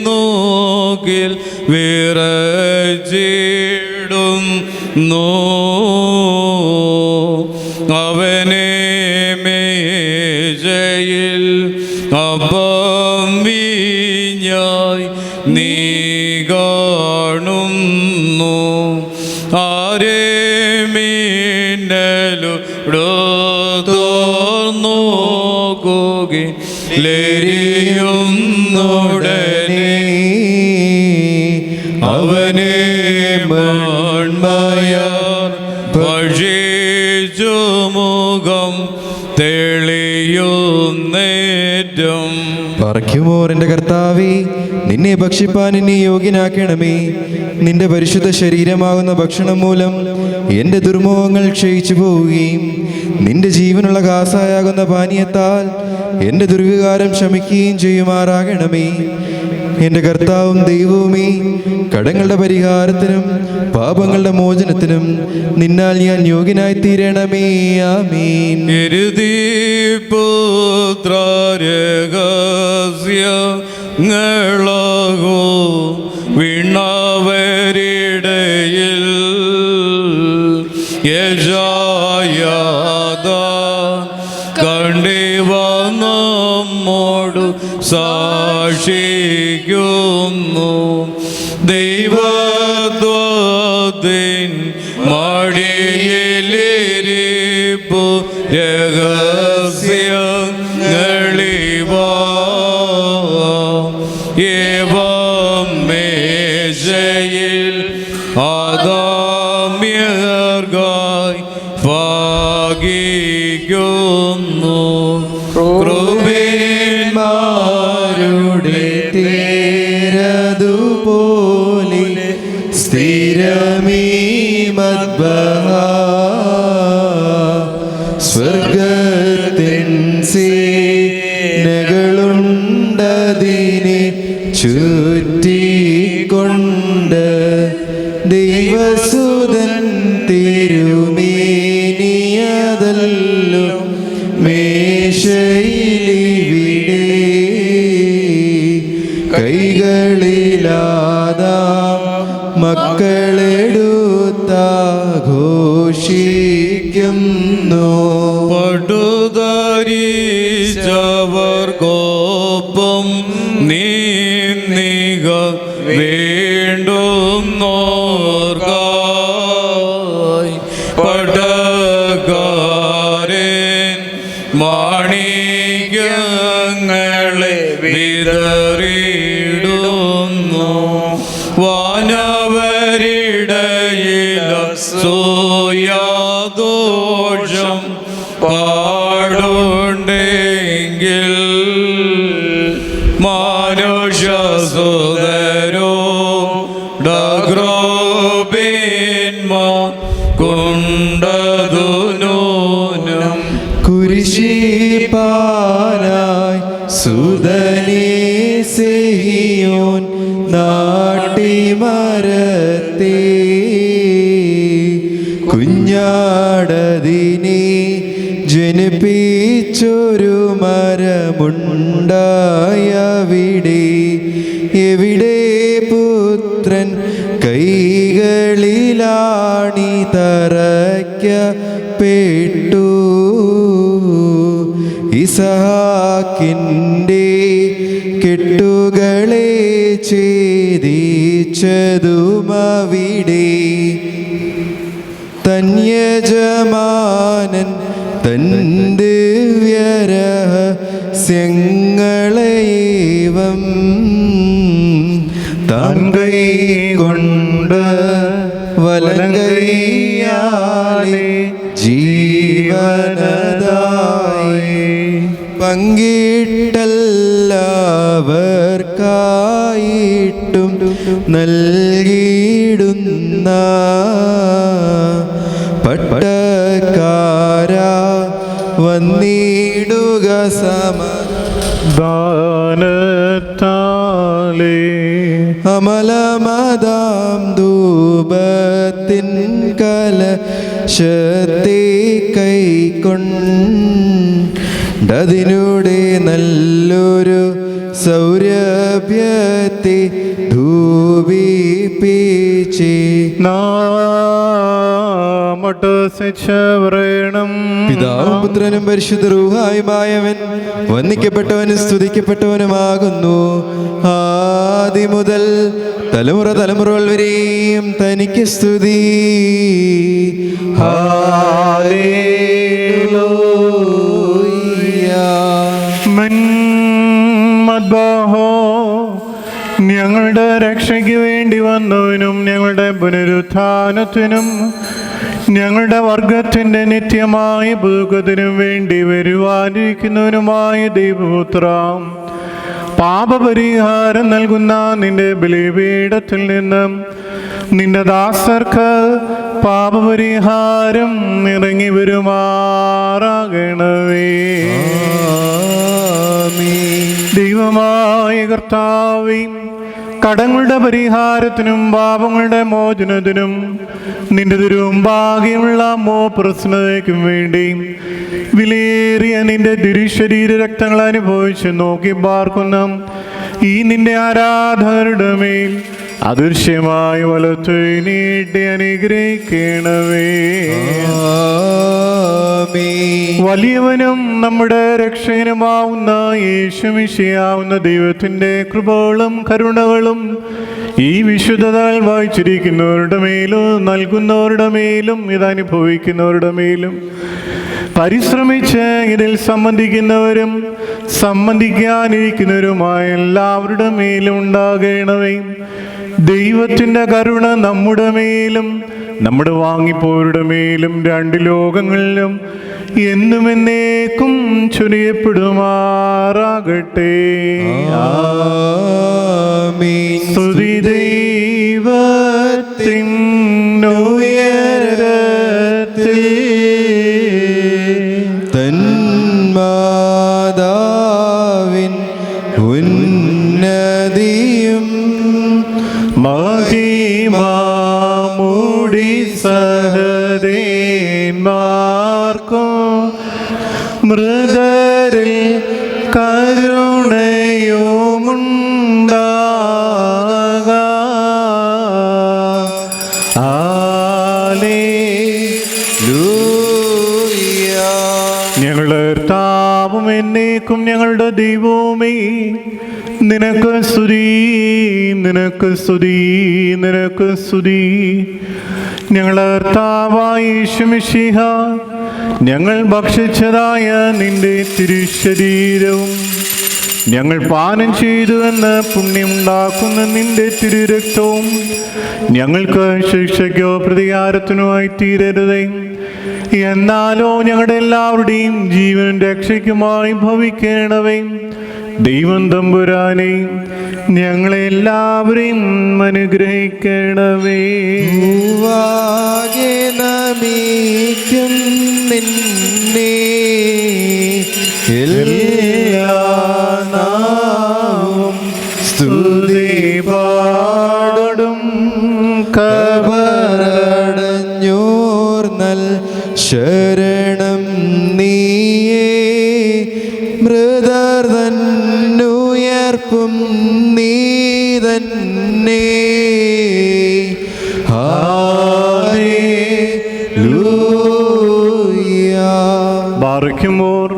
നോക്കിൽ വിറച്ചിടുന്നു. അവനെ മേശയിൽ അപ്പം വീഞ്ഞായി നീ കാണുന്നു. ആരെ മിന്നലുടോർന്നോക്കുകയും അവനെ മൺമയർ ഭക്ഷിച്ചു മുഖം തെളിയുന്നേറ്റം. പറയ്ക്കുമോർ എൻ്റെ കർത്താവേ, നിന്നെ ഭക്ഷിപ്പാൻ എന്നെ യോഗ്യനാക്കണമേ. നിന്റെ പരിശുദ്ധ ശരീരമാകുന്ന ഭക്ഷണം മൂലം എൻ്റെ ദുർമോഹങ്ങൾ ക്ഷയിച്ചു പോവുകയും നിന്റെ ജീവനുള്ള കാസായാകുന്ന പാനീയത്താൽ എൻ്റെ ദുർവികാരം ശമിക്കുകയും ചെയ്യുമാറാകണമേ. എൻ്റെ കർത്താവും ദൈവവുമേ, കടങ്ങളുടെ പരിഹാരത്തിനും പാപങ്ങളുടെ മോചനത്തിനും നിന്നാൽ ഞാൻ യോഗ്യനായി തീരണമേ. ആമീൻ. പുത്രരഹസ്യങ്ങളാകോ വീണവരിടയിൽ യശായാദ കണ്ടിവ നമ്മോടു സാക്ഷിക്കുന്നു. ദൈവത്വത്തിൻ മടിയിലിരിപ്പു രഹസ്യങ്ങളിവ ഏവം മേശയിൽ ആദാമ്യർഗായി ഭാഗിക്കുന്നു. കൃപേന്മാരുടെ തേരതുപോലെ സ്ഥിരമീ മദ്ബഹ സ്വർഗത്തിൻ സേനകളുണ്ടതിനെ ചുറ്റിക്കൊണ്ട് ദൈവസുതൻ തിരുമേനിയതല്ലോ മേശയിലിവിടെ കൈകളിലാദാ മക്കളെടുത്താഘോഷിക്കുന്നു. പടുധരിച്ചവർക്കൊപ്പം നീന്ദിക വേണ്ടുന്നോർക്കായി പടകാരൻ മാണിക്യങ്ങളെ വിതറിയിടുന്നു. വാനവരിടയിൽ സൂയാദോഷം പാടുണ്ടെങ്കിൽ മനുഷ്യസുതരോ ഡഗ്രോബേന്മാ കൊണ്ടതുനൂനം. കുരിശിപ്പാനായി സുതനേ സെഹിയോൻ നാട്ടിമരത്തെ കുഞ്ഞാടതിനെ ജനിപ്പിച്ചൊരു മരമുണ്ടായവിടെ. എവിടെ പുത്രൻ കൈകളിലാണി തറയ്ക്കപ്പെട്ടു. ഇസഹാക്കിൻ്റെ കെട്ടുകളെ ഛേദിച്ചതുമവിടെ. തൻ യജമാനൻ തൻ ദിവ്യരഹസ്യങ്ങളേവം താൻ കൈകൊണ്ട് വലങ്കൈയാലെ ജീവനദായി പങ്കിട്ടെല്ലാവർക്കായിട്ടും നൽകിയിടുന്ന പട്ടക്കാര വന്നിടുക ദാനത്താലേ അമലമതാം ധൂപത്തിൻ കലശത്തെ കൈക്കൊണ്ടതിനൂടെ നല്ലൊരു സൗരഭ്യത്തെ ധൂപിപ്പിച്ചേ നാമട്ടസിച്ചവരണം. പിതാവും പുത്രനും പരിശുദ്ധ റൂഹായുമായവൻ വന്ദിക്കപ്പെട്ടവനും സ്തുതിക്കപ്പെട്ടവനുമാകുന്നു. ആദി മുതൽ തലമുറ തലമുറകൾ വരെയും തനിക്ക് സ്തുതി. ഹല്ലേലൂയ. മൻ മദ്ബഹോ ഞങ്ങളുടെ രക്ഷയ്ക്ക് വേണ്ടി വന്നവനും ഞങ്ങളുടെ പുനരുത്ഥാനത്തിനും ഞങ്ങളുടെ വർഗത്തിൻ്റെ നിത്യമായ ഭൂഗത്തിനും വേണ്ടി വരുവാനിരിക്കുന്നവനുമായ ദൈവപുത്ര, പാപപരിഹാരം നൽകുന്ന നിന്റെ ബലിപീഠത്തിൽ നിന്നും നിന്റെ ദാസർക്ക് പാപപരിഹാരം ഇറങ്ങി വരുമാറാകണമേ. ദൈവമായ കർത്താവേ, കടങ്ങളുടെ പരിഹാരത്തിനും പാപങ്ങളുടെ മോചനത്തിനും നിന്റെ തിരുമുമ്പാകെയുള്ള പ്രശ്നതയ്ക്കും വേണ്ടി വിലയേറിയ നിന്റെ തിരുശരീര രക്തങ്ങൾ അനുഭവിച്ച് നോക്കി പാർക്കുന്ന ഈ നിന്റെ ആരാധകരുടെ മേൽ അദൃശ്യമായി വലത്തു നീട്ടി അനുഗ്രഹിക്കണമേ. വലിയവനും നമ്മുടെ രക്ഷകനുമാവുന്ന യേശുമിശിയാവുന്ന ദൈവത്തിൻ്റെ കൃപകളും കരുണകളും ഈ വിശുദ്ധതകൾ വായിച്ചിരിക്കുന്നവരുടെ മേലും നൽകുന്നവരുടെ മേലും ഇതനുഭവിക്കുന്നവരുടെ മേലും പരിശ്രമിച്ച് ഇതിൽ സംബന്ധിക്കുന്നവരും സംബന്ധിക്കാനിരിക്കുന്നവരുമായ എല്ലാവരുടെ മേലും ഉണ്ടാകണമേ. ദൈവത്തിൻ്റെ കരുണ നമ്മുടെ മേലും നമ്മുടെ വാങ്ങിപ്പോരുടെ മേലും രണ്ട് ലോകങ്ങളിലും എന്നും എന്നേക്കും ചൊരിയപ്പെടുമാറാകട്ടെ. സ്തുതി ദൈവത്തിനുയരത്തിൽ തന്മാതാവിൻ ഉന്നതിയും മഹിമാമുടി സഹദേന്മാർക്കും മൃതരിൽ കരുണയുമുണ്ടാക. ഞങ്ങളുടെ കർത്താവും എന്നേക്കും ഞങ്ങളുടെ ദൈവവുമേ, നിനക്ക് സ്തുതി, നിനക്ക് സ്തുതി, നിനക്ക് സ്തുതി. ഞങ്ങളുടെ കർത്താവായ യേശുമിശിഹ, ഞങ്ങൾ ഭക്ഷിച്ചതായ നിന്റെ തിരുശരീരവും ഞങ്ങൾ പാനം ചെയ്തുവെന്ന് പുണ്യമുണ്ടാക്കുന്ന നിന്റെ തിരുരക്തവും ഞങ്ങൾക്ക് ശിക്ഷയ്ക്കോ പ്രതികാരത്തിനുമായി തീരരുതേ. എന്നാലോ ഞങ്ങളുടെ എല്ലാവരുടെയും ജീവൻ രക്ഷയ്ക്കുമായി ഭവിക്കണമേ. ദൈവം തമ്പുരാനെ, ഞങ്ങളെല്ലാവരെയും അനുഗ്രഹിക്കണമേ. നമിക്കും നിന്നെ എല്ലാ നാവും സ്തുതി പാടും. കബറടഞ്ഞോർന്നൽ ശരണം നീയേ, മൃതർ തന്നുയർപ്പും നീ തന്നെ. ബാറയ്ക്കുമോർ.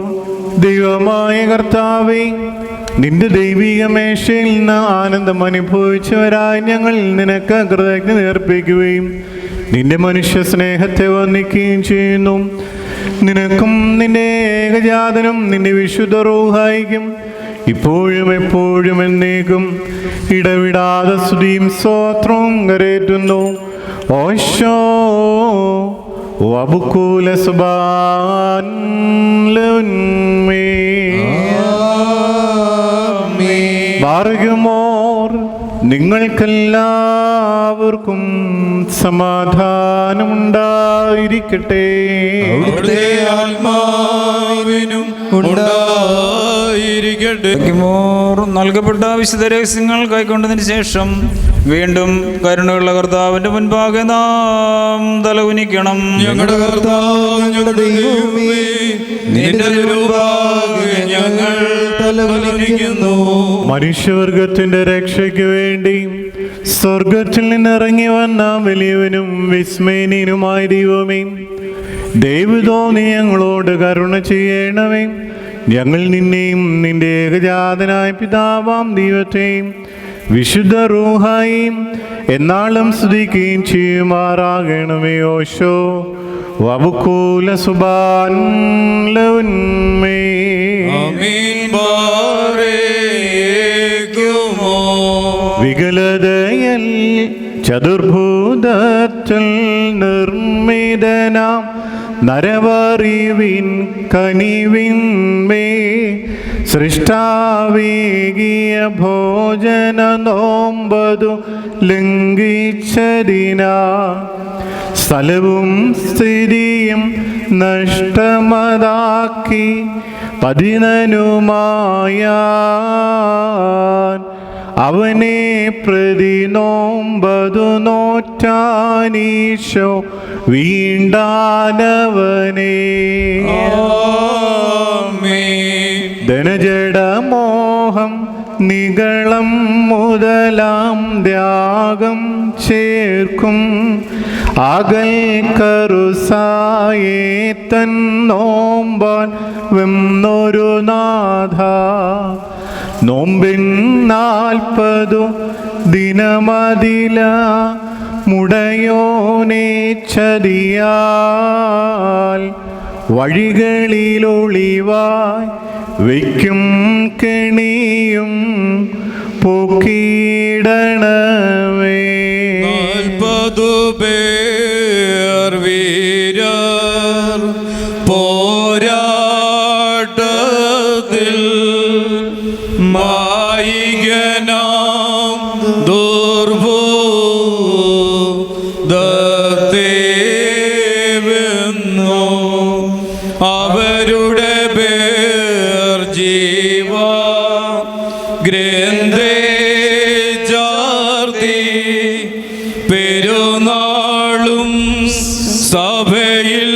ദൈവമായ കർത്താവേ, നിന്റെ ദൈവിക മേശയിൽ നിന്ന് ആനന്ദം അനുഭവിച്ചവരായി ഞങ്ങൾ നിനക്ക് കൃതജ്ഞത അർപ്പിക്കുകയും നിന്റെ മനുഷ്യ സ്നേഹത്തെ വർണ്ണിക്കുകയും ചെയ്യുന്നു. നിനക്കും നിന്റെ ഏകജാതനും നിന്റെ വിശുദ്ധ റൂഹായിക്കും ഇപ്പോഴും എപ്പോഴും എന്നേക്കും ഇടവിടാതെ സ്തുതിയും സ്തോത്രവും കരേറ്റുന്നു. ഓശോ വബുക്കൂല സുബാൻ ബാറയ്ക്കുമോർ. നിങ്ങൾക്കെല്ലാവർക്കും സമാധാനമുണ്ടായിരിക്കട്ടെ. അവിടുത്തെ ആത്മാവിനും ഉണ്ടായിരിക്കട്ടെ. നൽകപ്പെട്ട വിശുദ്ധ രഹസ്യങ്ങൾ കൈക്കൊണ്ടതിന് ശേഷം വീണ്ടും കരുണയുള്ള കർത്താവിന്റെ മുൻപാകെ നാം തലകുനിക്കണം. ഞങ്ങളുടെ കർത്താവ്, ഞങ്ങളുടെ ദൈവമേ, നിന്റെ മുൻപാകെ ഞങ്ങൾ തലകുനിക്കുന്നു. മനുഷ്യവർഗത്തിന്റെ രക്ഷയ്ക്ക് വേണ്ടി സ്വർഗത്തിൽ നിന്നിറങ്ങി വന്ന വലിയവനും വിസ്മയനീയനുമായ ദൈവമേ, ദയവ് തോന്നി ഞങ്ങളോട് കരുണ ചെയ്യണമേ. ഞങ്ങൾ നിന്നെയും നിന്റെ ഏകജാതനായ പിതാവാം ദൈവത്തെയും വിശുദ്ധ റൂഹായും എന്നാളും സ്തുതിക്കുകയും ചെയ്യുമാറാകണമേ. ഓശോ വബുക്കൂല സുബാൻ ലൗന്മേ. ആമീൻ. ബാറേക്കുമോ. വികലതയൽ ചതുർഭൂതത്തിൽ നിർമ്മിതനാം നരവറിവിൻ കനിവിന്മേ സൃഷ്ടാവേകിയ ഭോജന നോമ്പതു ലംഘിച്ചതിനാ സ്ഥലവും സ്ഥിതിയും നഷ്ടമതാക്കി പതിനനുമായ അവനെ പ്രതി നോമ്പതു നോറ്റാനീശോ വീണ്ടാനവനെ. ധനജടമോഹം നിഗളം മുതലാം ത്യാഗം ചേർക്കും അകൽ കറുസായേ തൻ നോമ്പാൻ വെന്നൊരു നാഥ. നോമ്പിൻ 40 ദിനമതില മുടയോനെ ചതിയാൽ വഴികളിലൊളിവായി വയ്ക്കും കെണിയും പൊക്കിടണമേ. 40 പേർ വീരർ പോരാട്ടത്തിൽ മായികനാം ദുർഭൂതത്തേവെന്നോ അവരുടെ പേർ ജീവ ഗ്രന്ഥേ ചാർത്തി പെരുന്നാളും സഭയിൽ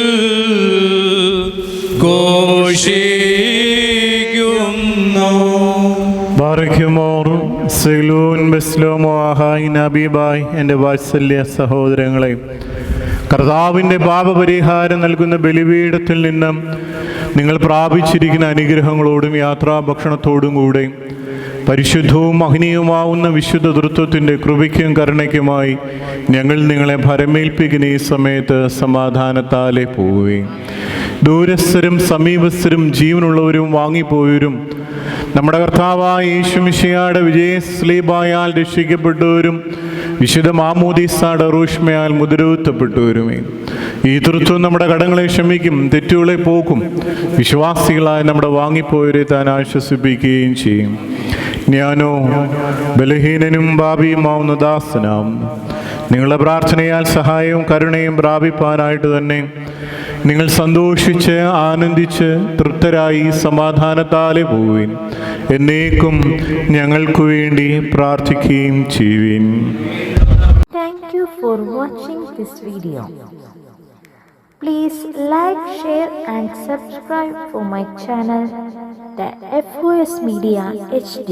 ഘോഷിക്കുന്നു. ബാറഖ്യമോർ സെലൂൻ ബെസ്ലോമോ ആഹായ് നബീബായ് എൻ്റെ വാത്സല്യ സഹോദരങ്ങളെ, കർത്താവിൻ്റെ പാപപരിഹാരം നൽകുന്ന ബലിപീഠത്തിൽ നിന്നും നിങ്ങൾ പ്രാപിച്ചിരിക്കുന്ന അനുഗ്രഹങ്ങളോടും യാത്രാഭക്ഷണത്തോടും കൂടെ പരിശുദ്ധവും മഹനീയവുമാവുന്ന വിശുദ്ധ തൃത്വത്തിൻ്റെ കൃപയ്ക്കും കരുണയ്ക്കുമായി ഞങ്ങൾ നിങ്ങളെ ഭരമേൽപ്പിക്കുന്ന ഈ സമയത്ത് സമാധാനത്താലെ പോവുകയും ദൂരസ്ഥരും സമീപസ്ഥരും ജീവനുള്ളവരും വാങ്ങിപ്പോയവരും നമ്മുടെ കർത്താവായ യേശുമിശിഹായുടെ വിജയസ്ലീബായാൽ രക്ഷിക്കപ്പെട്ടവരും വിശുദ്ധ മാമോദീസായുടെ റൂഷ്മയാൽ മുദ്രകുത്തപ്പെട്ടവരുമേ ഈ തൃത്വം നമ്മുടെ കടങ്ങളെ ക്ഷമിക്കും, തെറ്റുകളെ പോക്കും, വിശ്വാസികളായ നമ്മുടെ വാങ്ങിപ്പോയവരെ താൻ ആശ്വസിപ്പിക്കുകയും ചെയ്യും. ഞാനോ ബലഹീനനും പാപിയുമാവുന്ന ദാസനാവുന്നു. നിങ്ങളുടെ പ്രാർത്ഥനയാൽ സഹായവും കരുണയും പ്രാപിപ്പാനായിട്ട് തന്നെ നിങ്ങൾ സന്തോഷിച്ച് ആനന്ദിച്ച് തൃപ്തരായി സമാധാനത്താലെ പോവുവിൻ. എന്നേക്കും ഞങ്ങൾക്ക് വേണ്ടി പ്രാർത്ഥിക്കുകയും ചെയ്യുവിൻ. Thank you for watching this video. Please like, share and subscribe for my channel, the FOS Media HD.